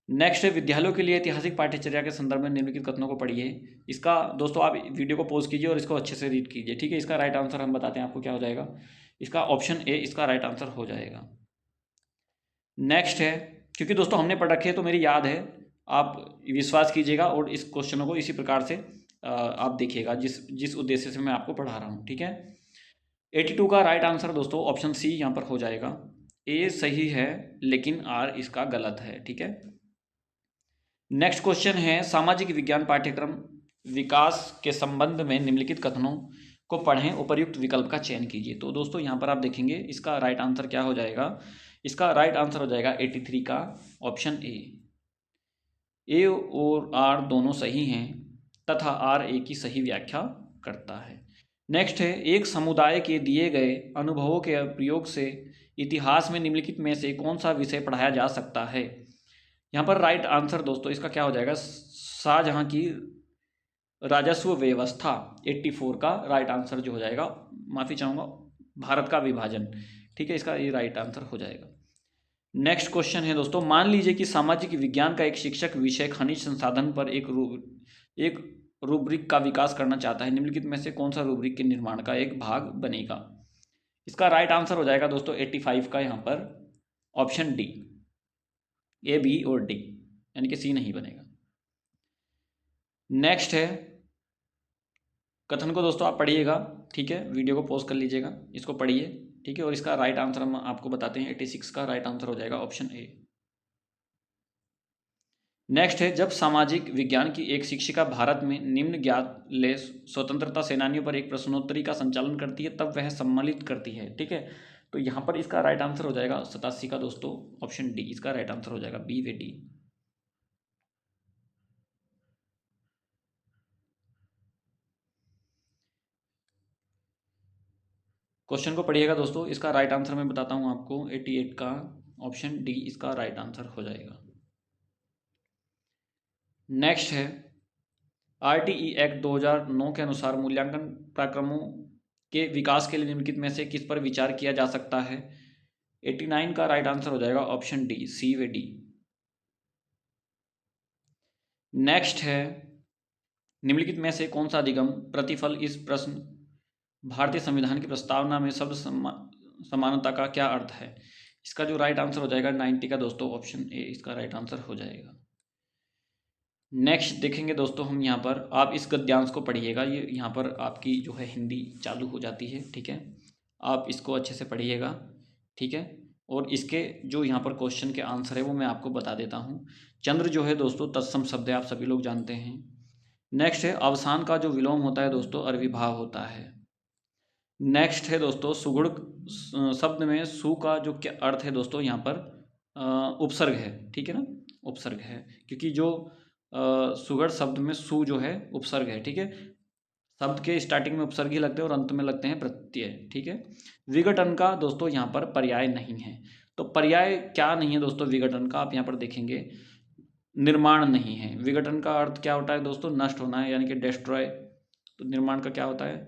नेक्स्ट है, विद्यालयों के लिए ऐतिहासिक पाठ्यचर्या के संदर्भ में निम्नलिखित कथनों को पढ़िए। इसका दोस्तों आप वीडियो को पॉज कीजिए और इसको अच्छे से रीड कीजिए। ठीक है, इसका राइट आंसर हम बताते हैं आपको क्या हो जाएगा। इसका ऑप्शन ए इसका राइट आंसर हो जाएगा। नेक्स्ट है, क्योंकि दोस्तों हमने पढ़ रखे हैं तो मेरी याद है, आप विश्वास कीजिएगा और इस क्वेश्चनों को इसी प्रकार से आप देखिएगा जिस उद्देश्य से मैं आपको पढ़ा रहा हूँ। ठीक है, 82 का राइट आंसर दोस्तों ऑप्शन सी यहाँ पर हो जाएगा। ए सही है लेकिन आर इसका गलत है। ठीक है, नेक्स्ट क्वेश्चन है, सामाजिक विज्ञान पाठ्यक्रम विकास के संबंध में निम्नलिखित कथनों को पढ़ें, उपर्युक्त विकल्प का चयन कीजिए। तो दोस्तों यहाँ पर आप देखेंगे इसका राइट आंसर क्या हो जाएगा, इसका राइट आंसर हो जाएगा 83 का ऑप्शन ए और आर दोनों सही हैं तथा आर ए की सही व्याख्या करता है। नेक्स्ट है, एक समुदाय के दिए गए अनुभवों के प्रयोग से इतिहास में निम्नलिखित में से कौन सा विषय पढ़ाया जा सकता है। यहाँ पर राइट आंसर दोस्तों इसका क्या हो जाएगा, शाहजहां की राजस्व व्यवस्था 84 का राइट आंसर जो हो जाएगा, माफ़ी चाहूँगा, भारत का विभाजन, ठीक है, इसका ये राइट आंसर हो जाएगा। नेक्स्ट क्वेश्चन है दोस्तों, मान लीजिए कि सामाजिक विज्ञान का एक शिक्षक विषय खनिज संसाधन पर एक रूब्रिक का विकास करना चाहता है, निम्नलिखित में से कौन सा रूब्रिक के निर्माण का एक भाग बनेगा। इसका राइट आंसर हो जाएगा दोस्तों 85 का यहाँ पर ऑप्शन डी, ए बी और डी, यानी कि सी नहीं बनेगा। नेक्स्ट है, कथन को दोस्तों आप पढ़िएगा, ठीक है, वीडियो को पॉज कर लीजिएगा, इसको पढ़िए, ठीक है, और इसका राइट आंसर हम आपको बताते हैं, 86 का राइट आंसर हो जाएगा ऑप्शन ए। नेक्स्ट है, जब सामाजिक विज्ञान की एक शिक्षिका भारत में निम्न ज्ञात ले स्वतंत्रता सेनानियों पर एक प्रश्नोत्तरी का संचालन करती है तब वह सम्मिलित करती है, ठीक है, तो यहाँ पर इसका राइट आंसर हो जाएगा 87 का दोस्तों ऑप्शन डी, इसका राइट आंसर हो जाएगा बी व डी। क्वेश्चन को पढ़िएगा दोस्तों, इसका राइट आंसर मैं बताता हूँ आपको, 88 का ऑप्शन डी इसका राइट आंसर हो जाएगा। नेक्स्ट है, आरटीई एक्ट 2009 के अनुसार मूल्यांकन प्रक्रमों के विकास के लिए निम्नलिखित में से किस पर विचार किया जा सकता है। 89 का राइट आंसर हो जाएगा ऑप्शन डी, सी व डी। नेक्स्ट है, निम्नलिखित में से कौन सा अधिगम प्रतिफल इस प्रश्न भारतीय संविधान की प्रस्तावना में शब्द समानता का क्या अर्थ है। इसका जो राइट आंसर हो जाएगा 90 का दोस्तों ऑप्शन ए, इसका राइट आंसर हो जाएगा। नेक्स्ट देखेंगे दोस्तों हम यहाँ पर, आप इस गद्यांश को पढ़िएगा, ये यहाँ पर आपकी जो है हिंदी चालू हो जाती है, ठीक है, आप इसको अच्छे से पढ़िएगा, ठीक है, और इसके जो यहाँ पर क्वेश्चन के आंसर है वो मैं आपको बता देता हूँ। चंद्र जो है दोस्तों तत्सम शब्द है, आप सभी लोग जानते हैं। नेक्स्ट है, अवसान का जो विलोम होता है दोस्तों अविर्भाव होता है। नेक्स्ट है दोस्तों, सुगुण शब्द में सु का जो क्या अर्थ है दोस्तों, यहाँ पर उपसर्ग है, ठीक है ना, उपसर्ग है, क्योंकि जो सुगढ़ शब्द में सु जो है उपसर्ग है, ठीक है, शब्द के स्टार्टिंग में उपसर्ग ही लगते हैं और अंत में लगते हैं प्रत्यय, ठीक है। विघटन का दोस्तों यहाँ पर पर्याय नहीं है, तो पर्याय क्या नहीं है दोस्तों विघटन का, आप यहाँ पर देखेंगे निर्माण नहीं है। विघटन का अर्थ क्या होता है दोस्तों, नष्ट होना है, यानी कि डिस्ट्रॉय, तो निर्माण का क्या होता है,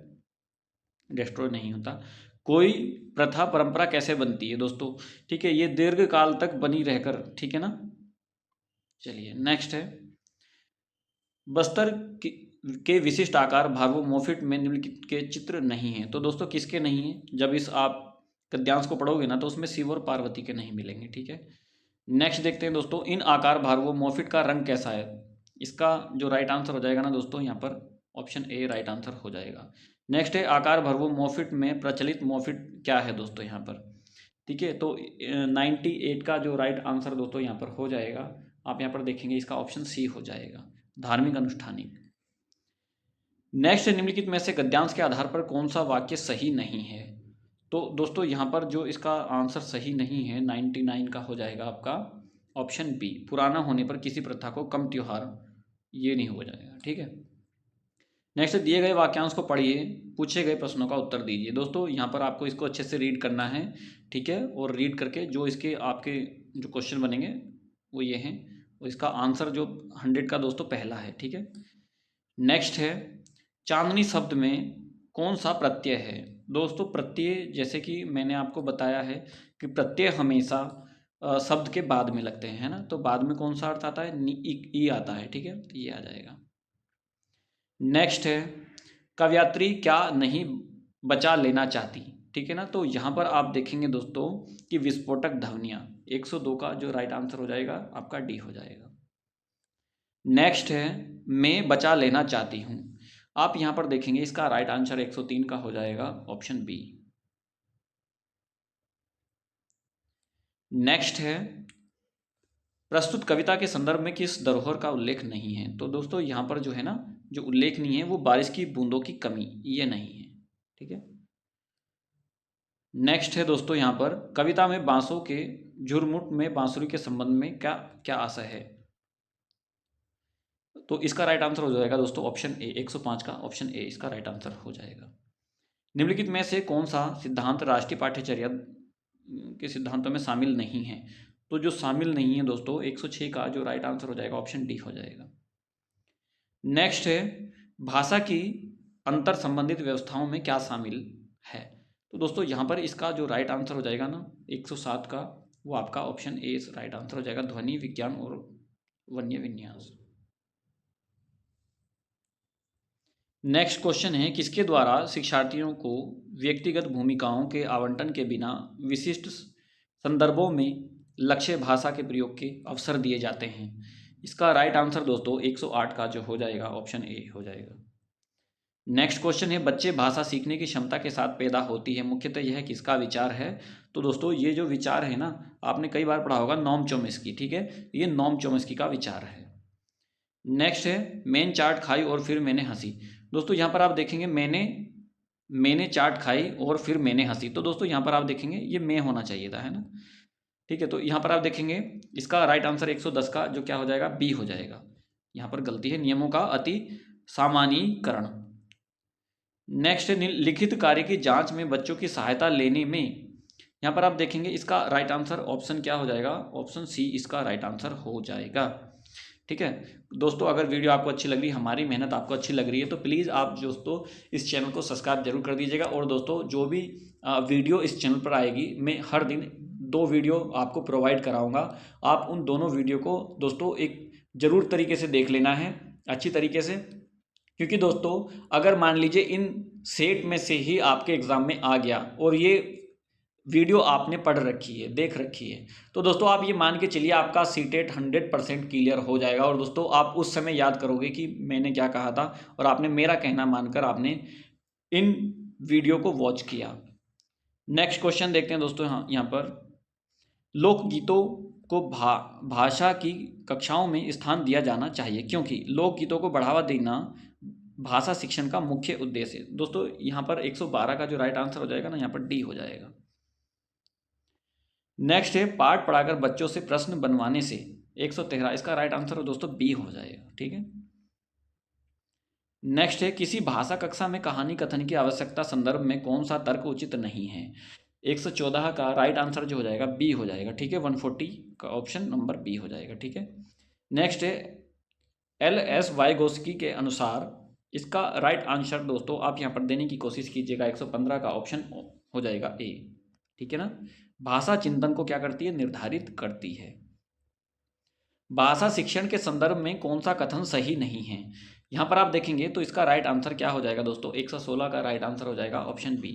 डिस्ट्रॉय नहीं होता। कोई प्रथा परंपरा कैसे बनती है दोस्तों, ठीक है, ये दीर्घ काल तक बनी रहकर, ठीक है ना। चलिए नेक्स्ट है, बस्तर के विशिष्ट आकार भार्गव में निम्नलिखित के चित्र नहीं है, तो दोस्तों किसके नहीं है, जब इस आप गद्यांश को पढ़ोगे ना तो उसमें शिव और पार्वती के नहीं मिलेंगे, ठीक है। नेक्स्ट देखते हैं दोस्तों, इन आकार भार्गव का रंग कैसा है। इसका जो राइट आंसर हो जाएगा ना दोस्तों यहाँ पर ऑप्शन ए राइट आंसर हो जाएगा। नेक्स्ट है, आकार भार्गव में प्रचलित मोफिट क्या है दोस्तों यहाँ पर, ठीक है, तो 98 का जो राइट आंसर दोस्तों यहाँ पर हो जाएगा, आप यहाँ पर देखेंगे इसका ऑप्शन सी हो जाएगा, धार्मिक अनुष्ठानिक। नेक्स्ट, निम्नलिखित में से गद्यांश के आधार पर कौन सा वाक्य सही नहीं है। तो दोस्तों यहाँ पर जो इसका आंसर सही नहीं है 99 का हो जाएगा आपका ऑप्शन बी, पुराना होने पर किसी प्रथा को कम त्योहार, ये नहीं हो जाएगा, ठीक है। नेक्स्ट, दिए गए वाक्यांश को पढ़िए, पूछे गए प्रश्नों का उत्तर दीजिए। दोस्तों यहाँ पर आपको इसको अच्छे से रीड करना है, ठीक है, और रीड करके जो इसके आपके जो क्वेश्चन बनेंगे वो ये हैं, और इसका आंसर जो 100 का दोस्तों पहला है, ठीक है। नेक्स्ट है, चांदनी शब्द में कौन सा प्रत्यय है। दोस्तों प्रत्यय जैसे कि मैंने आपको बताया है कि प्रत्यय हमेशा शब्द के बाद में लगते हैं, है ना, तो बाद में कौन सा अर्थ आता है, ई आता है, ठीक है, तो ये आ जाएगा। नेक्स्ट है, कवयित्री क्या नहीं बचा लेना चाहती, ठीक है ना, तो यहाँ पर आप देखेंगे दोस्तों कि विस्फोटक ध्वनियाँ, 102 का जो राइट आंसर हो जाएगा आपका डी हो जाएगा। नेक्स्ट है, मैं बचा लेना चाहती हूँ, आप यहाँ पर देखेंगे इसका राइट आंसर 103 का हो जाएगा ऑप्शन बी। नेक्स्ट है, प्रस्तुत कविता के संदर्भ में किस धरोहर का उल्लेख नहीं है। तो दोस्तों यहाँ पर जो है ना जो उल्लेखनीय है वो बारिश की बूंदों की कमी, ये नहीं है। ठीक है, नेक्स्ट है दोस्तों यहाँ पर कविता में बांसों के झुरमुट में बांसुरी के संबंध में क्या क्या आशय है। तो इसका राइट आंसर हो जाएगा दोस्तों ऑप्शन ए, 105 का ऑप्शन ए इसका राइट आंसर हो जाएगा। निम्नलिखित में से कौन सा सिद्धांत राष्ट्रीय पाठ्यचर्या के सिद्धांतों में शामिल नहीं है। तो जो शामिल नहीं है दोस्तों 106 का जो राइट आंसर हो जाएगा ऑप्शन डी हो जाएगा। नेक्स्ट है भाषा की अंतर संबंधित व्यवस्थाओं में क्या शामिल है। तो दोस्तों यहाँ पर इसका जो राइट आंसर हो जाएगा ना 107 का, वो आपका ऑप्शन ए राइट आंसर हो जाएगा, ध्वनि विज्ञान और वन्य विन्यास। नेक्स्ट क्वेश्चन है किसके द्वारा शिक्षार्थियों को व्यक्तिगत भूमिकाओं के आवंटन के बिना विशिष्ट संदर्भों में लक्ष्य भाषा के प्रयोग के अवसर दिए जाते हैं। इसका राइट आंसर दोस्तों 108 का जो हो जाएगा ऑप्शन ए हो जाएगा। नेक्स्ट क्वेश्चन है बच्चे भाषा सीखने की क्षमता के साथ पैदा होती है, मुख्यतः यह किसका विचार है। तो दोस्तों ये जो विचार है ना आपने कई बार पढ़ा होगा, नॉम चोम्स्की। ठीक है, ये नॉम चोम्स्की का विचार है। नेक्स्ट है मैंने चाट खाई और फिर मैंने हंसी। दोस्तों यहाँ पर आप देखेंगे मैंने चाट खाई और फिर मैंने हंसी, तो दोस्तों यहाँ पर आप देखेंगे ये मैं होना चाहिए था, है ना। ठीक है, तो यहाँ पर आप देखेंगे इसका राइट आंसर 110 का जो क्या हो जाएगा बी हो जाएगा। यहाँ पर गलती है, नियमों का अति सामान्यीकरण। नेक्स्ट लिखित कार्य की जांच में बच्चों की सहायता लेने में, यहाँ पर आप देखेंगे इसका राइट आंसर ऑप्शन क्या हो जाएगा, ऑप्शन सी इसका राइट आंसर हो जाएगा। ठीक है दोस्तों, अगर वीडियो आपको अच्छी लग रही है, हमारी मेहनत आपको अच्छी लग रही है, तो प्लीज़ आप दोस्तों इस चैनल को सब्सक्राइब जरूर कर दीजिएगा। और दोस्तों जो भी वीडियो इस चैनल पर आएगी, मैं हर दिन 2 वीडियो आपको प्रोवाइड कराऊंगा। आप उन दोनों वीडियो को दोस्तों एक ज़रूर तरीके से देख लेना है, अच्छी तरीके से, क्योंकि दोस्तों अगर मान लीजिए इन सेट में से ही आपके एग्ज़ाम में आ गया और ये वीडियो आपने पढ़ रखी है, देख रखी है, तो दोस्तों आप ये मान के चलिए आपका सीटेट 100% क्लियर हो जाएगा। और दोस्तों आप उस समय याद करोगे कि मैंने क्या कहा था और आपने मेरा कहना मानकर आपने इन वीडियो को वॉच किया। नेक्स्ट क्वेश्चन देखते हैं दोस्तों। यहाँ पर लोकगीतों को भाषा की कक्षाओं में स्थान दिया जाना चाहिए क्योंकि लोकगीतों को बढ़ावा देना भाषा शिक्षण का मुख्य उद्देश्य है। दोस्तों यहाँ पर 112 का जो राइट आंसर हो जाएगा ना, यहाँ पर डी हो जाएगा। नेक्स्ट है पाठ पढ़ाकर बच्चों से प्रश्न बनवाने से, 113 इसका राइट आंसर हो दोस्तों बी हो जाएगा। ठीक है, नेक्स्ट है किसी भाषा कक्षा में कहानी कथन की आवश्यकता संदर्भ में कौन सा तर्क उचित नहीं है। 114 का राइट आंसर जो हो जाएगा बी हो जाएगा। ठीक है, 140 का ऑप्शन नंबर बी हो जाएगा। ठीक है, नेक्स्ट है LS वाइगोस्की के अनुसार, इसका राइट आंसर दोस्तों आप यहाँ पर देने की कोशिश कीजिएगा, 115 का ऑप्शन हो जाएगा ए। ठीक है ना, भाषा चिंतन को क्या करती है, निर्धारित करती है। भाषा शिक्षण के संदर्भ में कौन सा कथन सही नहीं है। यहाँ पर आप देखेंगे तो इसका राइट आंसर क्या हो जाएगा दोस्तों, 116 का राइट आंसर हो जाएगा ऑप्शन बी।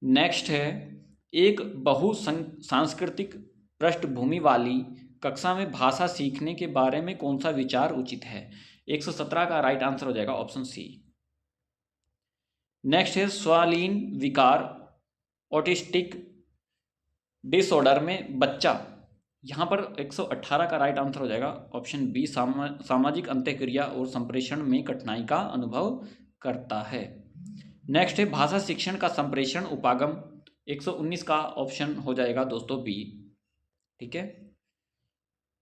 नेक्स्ट है एक बहु सांस्कृतिक पृष्ठभूमि वाली कक्षा में भाषा सीखने के बारे में कौन सा विचार उचित है। 117 का राइट आंसर हो जाएगा ऑप्शन सी। नेक्स्ट है स्वालीन विकार ऑटिस्टिक डिसऑर्डर में बच्चा, यहाँ पर 118 का राइट आंसर हो जाएगा ऑप्शन बी, सामाजिक अंतःक्रिया और संप्रेषण में कठिनाई का अनुभव करता है। नेक्स्ट है भाषा शिक्षण का संप्रेषण उपागम, 119 का ऑप्शन हो जाएगा दोस्तों बी। ठीक है,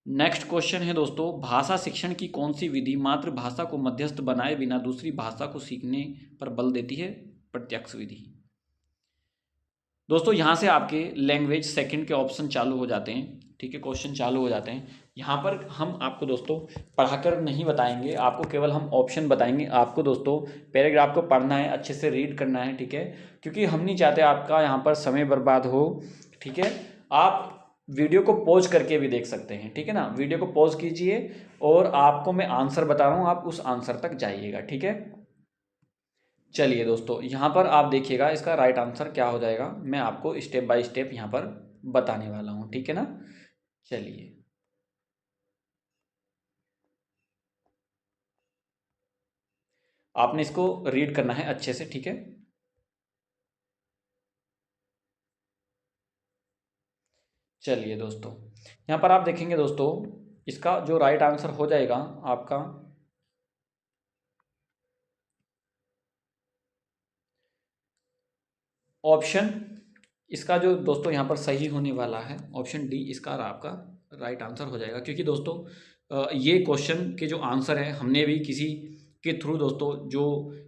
नेक्स्ट क्वेश्चन है दोस्तों भाषा शिक्षण की कौन सी विधि मातृभाषा को मध्यस्थ बनाए बिना दूसरी भाषा को सीखने पर बल देती है, प्रत्यक्ष विधि। दोस्तों यहाँ से आपके लैंग्वेज सेकंड के ऑप्शन चालू हो जाते हैं। ठीक है, क्वेश्चन चालू हो जाते हैं। यहाँ पर हम आपको दोस्तों पढ़ाकर नहीं बताएंगे, आपको केवल हम ऑप्शन बताएंगे। आपको दोस्तों पैराग्राफ को पढ़ना है, अच्छे से रीड करना है। ठीक है, क्योंकि हम नहीं चाहते आपका यहाँ पर समय बर्बाद हो। ठीक है, आप वीडियो को पॉज करके भी देख सकते हैं। ठीक है ना, वीडियो को पॉज कीजिए और आपको मैं आंसर बता रहा हूँ, आप उस आंसर तक जाइएगा। ठीक है, चलिए दोस्तों यहाँ पर आप देखिएगा इसका राइट आंसर क्या हो जाएगा, मैं आपको स्टेप बाय स्टेप यहाँ पर बताने वाला हूँ। ठीक है ना, चलिए आपने इसको रीड करना है अच्छे से। ठीक है, चलिए दोस्तों यहाँ पर आप देखेंगे दोस्तों इसका जो राइट आंसर हो जाएगा आपका ऑप्शन इसका जो दोस्तों यहाँ पर सही होने वाला है ऑप्शन डी इसका आपका राइट आंसर हो जाएगा, क्योंकि दोस्तों ये क्वेश्चन के जो आंसर है हमने भी किसी के थ्रू दोस्तों जो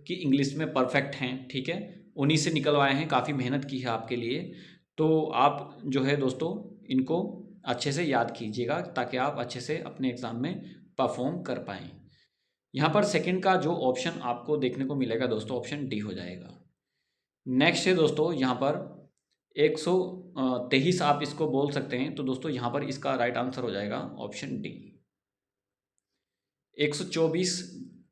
कि इंग्लिश में परफेक्ट हैं, ठीक है, उन्हीं से निकलवाए हैं, काफ़ी मेहनत की है आपके लिए। तो आप जो है दोस्तों इनको अच्छे से याद कीजिएगा ताकि आप अच्छे से अपने एग्ज़ाम में परफॉर्म कर पाएँ। यहाँ पर सेकंड का जो ऑप्शन आपको देखने को मिलेगा दोस्तों ऑप्शन डी हो जाएगा। नेक्स्ट है दोस्तों यहाँ पर 123 आप इसको बोल सकते हैं, तो दोस्तों यहाँ पर इसका राइट आंसर हो जाएगा ऑप्शन डी। 124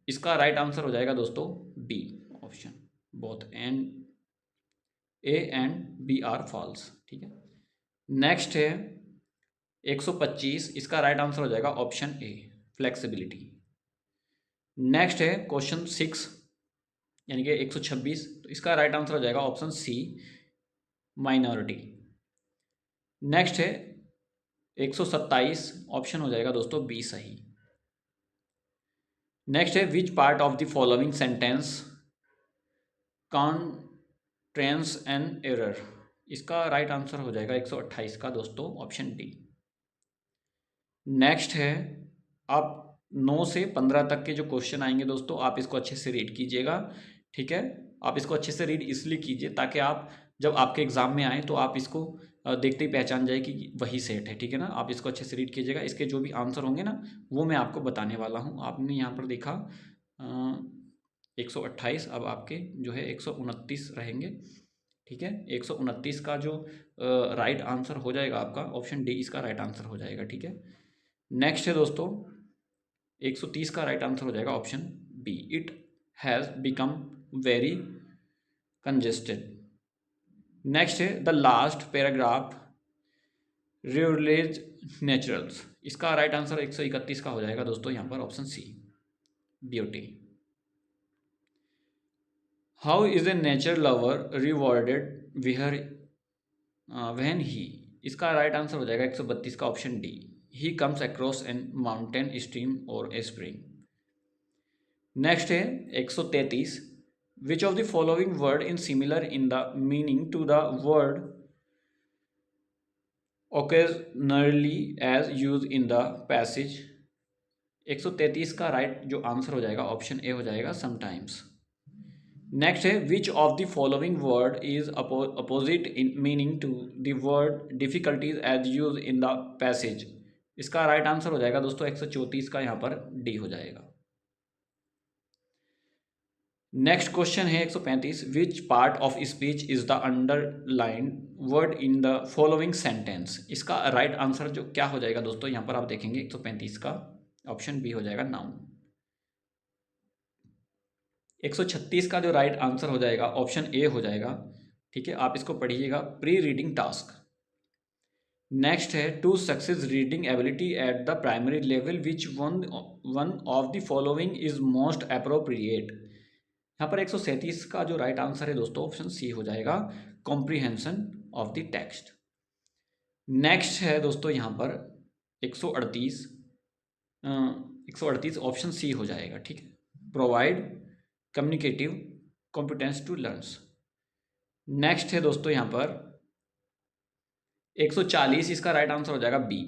इसका राइट आंसर हो जाएगा दोस्तों B option, both and A and B are false, ठीक है। नेक्स्ट है 125 इसका राइट आंसर हो जाएगा ऑप्शन ए फ्लेक्सिबिलिटी। नेक्स्ट है क्वेश्चन 6 यानी कि 126, तो इसका राइट आंसर हो जाएगा ऑप्शन सी माइनॉरिटी। नेक्स्ट है 127 ऑप्शन हो जाएगा दोस्तों बी सही। नेक्स्ट है which part of the following sentence contains an error, इसका राइट आंसर हो जाएगा 128 का दोस्तों ऑप्शन डी। नेक्स्ट है आप 9 से 15 तक के जो क्वेश्चन आएंगे दोस्तों आप इसको अच्छे से रीड कीजिएगा, ठीक है। आप इसको अच्छे से रीड इसलिए कीजिए ताकि आप जब आपके एग्ज़ाम में आए तो आप इसको देखते ही पहचान जाए कि वही सेट है, ठीक है ना। आप इसको अच्छे से रीड कीजिएगा, इसके जो भी आंसर होंगे ना वो मैं आपको बताने वाला हूँ। आपने यहाँ पर देखा 128, अब आपके जो है 129 रहेंगे, ठीक है। 129 का जो राइट आंसर हो जाएगा आपका ऑप्शन डी इसका राइट आंसर हो जाएगा, ठीक है। नेक्स्ट है दोस्तों 130 का राइट आंसर हो जाएगा option B it has become very congested. Next है the last paragraph reveals naturals, इसका राइट आंसर 131 का हो जाएगा दोस्तों यहाँ पर option C beauty. How is a nature lover rewarded when he, इसका राइट आंसर हो जाएगा 132 का option D he comes across an mountain stream और ए स्प्रिंग। नेक्स्ट है 133 which of the following word in similar in the meaning to the word occasionally as used in the passage, 133 का right जो answer हो जाएगा option A हो जाएगा sometimes. Next है which of the following word is opposite in meaning to the word difficulties as use in the passage, इसका right answer हो जाएगा दोस्तों 134 का यहाँ पर डी हो जाएगा। नेक्स्ट क्वेश्चन है 135 which part of speech is the underline word in the following sentence, इसका राइट आंसर जो क्या हो जाएगा दोस्तों यहाँ पर आप देखेंगे 135 का ऑप्शन बी हो जाएगा नाउन। 136 का जो राइट आंसर हो जाएगा ऑप्शन ए हो जाएगा, ठीक है। आप इसको पढ़िएगा प्री रीडिंग टास्क। नेक्स्ट है to success reading ability at the primary level which one of the following is most appropriate, यहाँ पर 137 का जो राइट आंसर है दोस्तों ऑप्शन सी हो जाएगा comprehension of the text. Next है दोस्तों यहाँ पर 138 ऑप्शन सी हो जाएगा, ठीक है, provide communicative competence to learns. Next है दोस्तों यहाँ पर 140 इसका राइट आंसर हो जाएगा B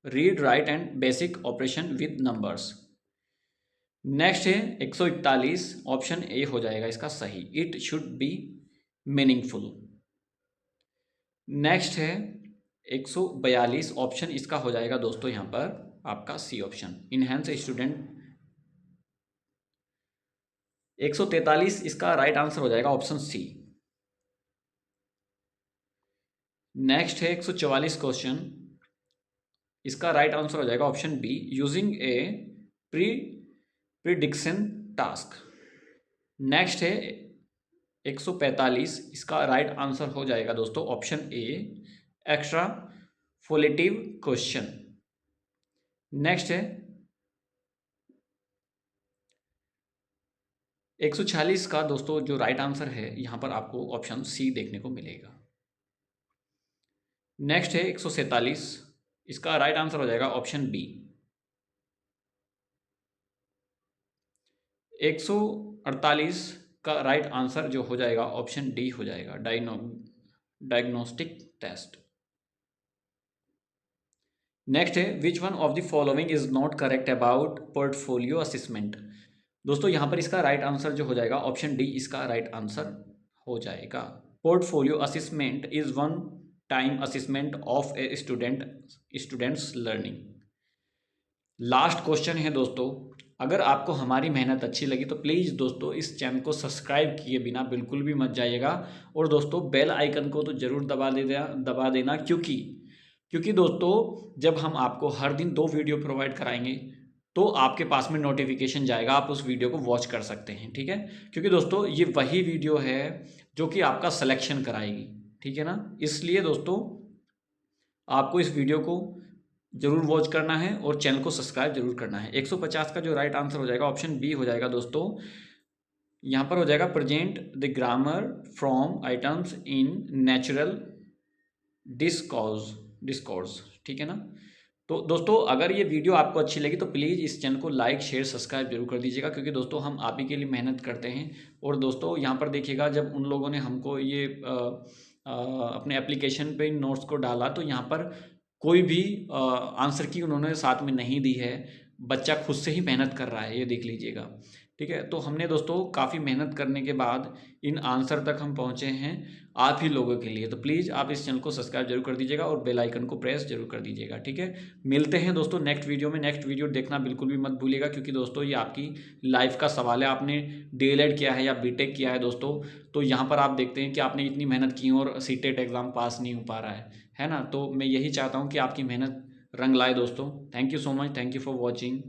read write and basic operation with numbers. Next है 141 ऑप्शन ए हो जाएगा इसका सही it should be meaningful. Next है 142 ऑप्शन इसका हो जाएगा दोस्तों यहाँ पर आपका सी ऑप्शन इनहेंस स्टूडेंट। 143 इसका राइट आंसर हो जाएगा ऑप्शन सी। नेक्स्ट है 144 क्वेश्चन, इसका राइट आंसर हो जाएगा option B using a prediction task. Next है 145 इसका राइट आंसर हो जाएगा दोस्तों option A extrapolative question. Next है 146 का दोस्तों जो राइट आंसर है यहाँ पर आपको ऑप्शन सी देखने को मिलेगा। नेक्स्ट है 147 इसका राइट आंसर हो जाएगा ऑप्शन बी। 148 का राइट आंसर जो हो जाएगा ऑप्शन डी हो जाएगा, डायग्नोस्टिक टेस्ट। नेक्स्ट है which one of the following is not correct about portfolio assessment. दोस्तों यहाँ पर इसका राइट आंसर जो हो जाएगा ऑप्शन डी इसका राइट आंसर हो जाएगा। Portfolio assessment is one time assessment of a student's learning. Last question है दोस्तों, अगर आपको हमारी मेहनत अच्छी लगी तो प्लीज़ दोस्तों इस चैनल को सब्सक्राइब किए बिना बिल्कुल भी मत जाइएगा, और दोस्तों बेल आइकन को तो ज़रूर दबा देना क्योंकि दोस्तों जब हम आपको हर दिन 2 वीडियो प्रोवाइड कराएंगे तो आपके पास में नोटिफिकेशन जाएगा, आप उस वीडियो को वॉच कर सकते हैं, ठीक है। क्योंकि दोस्तों ये वही वीडियो है जो कि आपका सिलेक्शन कराएगी, ठीक है ना। इसलिए दोस्तों आपको इस वीडियो को जरूर वॉच करना है और चैनल को सब्सक्राइब जरूर करना है। 150 का जो राइट आंसर हो जाएगा ऑप्शन बी हो जाएगा दोस्तों। यहाँ पर हो जाएगा present the grammar from items in natural discourse, ठीक है ना। तो दोस्तों अगर ये वीडियो आपको अच्छी लगी तो प्लीज़ इस चैनल को लाइक शेयर सब्सक्राइब जरूर कर दीजिएगा, क्योंकि दोस्तों हम आप ही के लिए मेहनत करते हैं। और दोस्तों यहाँ पर देखिएगा जब उन लोगों ने हमको ये अपने एप्लीकेशन पे नोट्स को डाला तो यहाँ पर कोई भी आंसर की उन्होंने साथ में नहीं दी है, बच्चा खुद से ही मेहनत कर रहा है, ये देख लीजिएगा, ठीक है। तो हमने दोस्तों काफ़ी मेहनत करने के बाद इन आंसर तक हम पहुँचे हैं आप ही लोगों के लिए। तो प्लीज़ आप इस चैनल को सब्सक्राइब जरूर कर दीजिएगा और बेल आइकन को प्रेस जरूर कर दीजिएगा, ठीक है। मिलते हैं दोस्तों नेक्स्ट वीडियो में। नेक्स्ट वीडियो देखना बिल्कुल भी मत भूलिएगा, क्योंकि दोस्तों ये आपकी लाइफ का सवाल है। आपने डीएलएड किया है या बीटेक किया है दोस्तों, तो यहाँ पर आप देखते हैं कि आपने इतनी मेहनत की और सीटेट एग्ज़ाम पास नहीं हो पा रहा है ना। तो मैं यही चाहता हूँ कि आपकी मेहनत रंग लाए दोस्तों। Thank you so much, thank you for watching.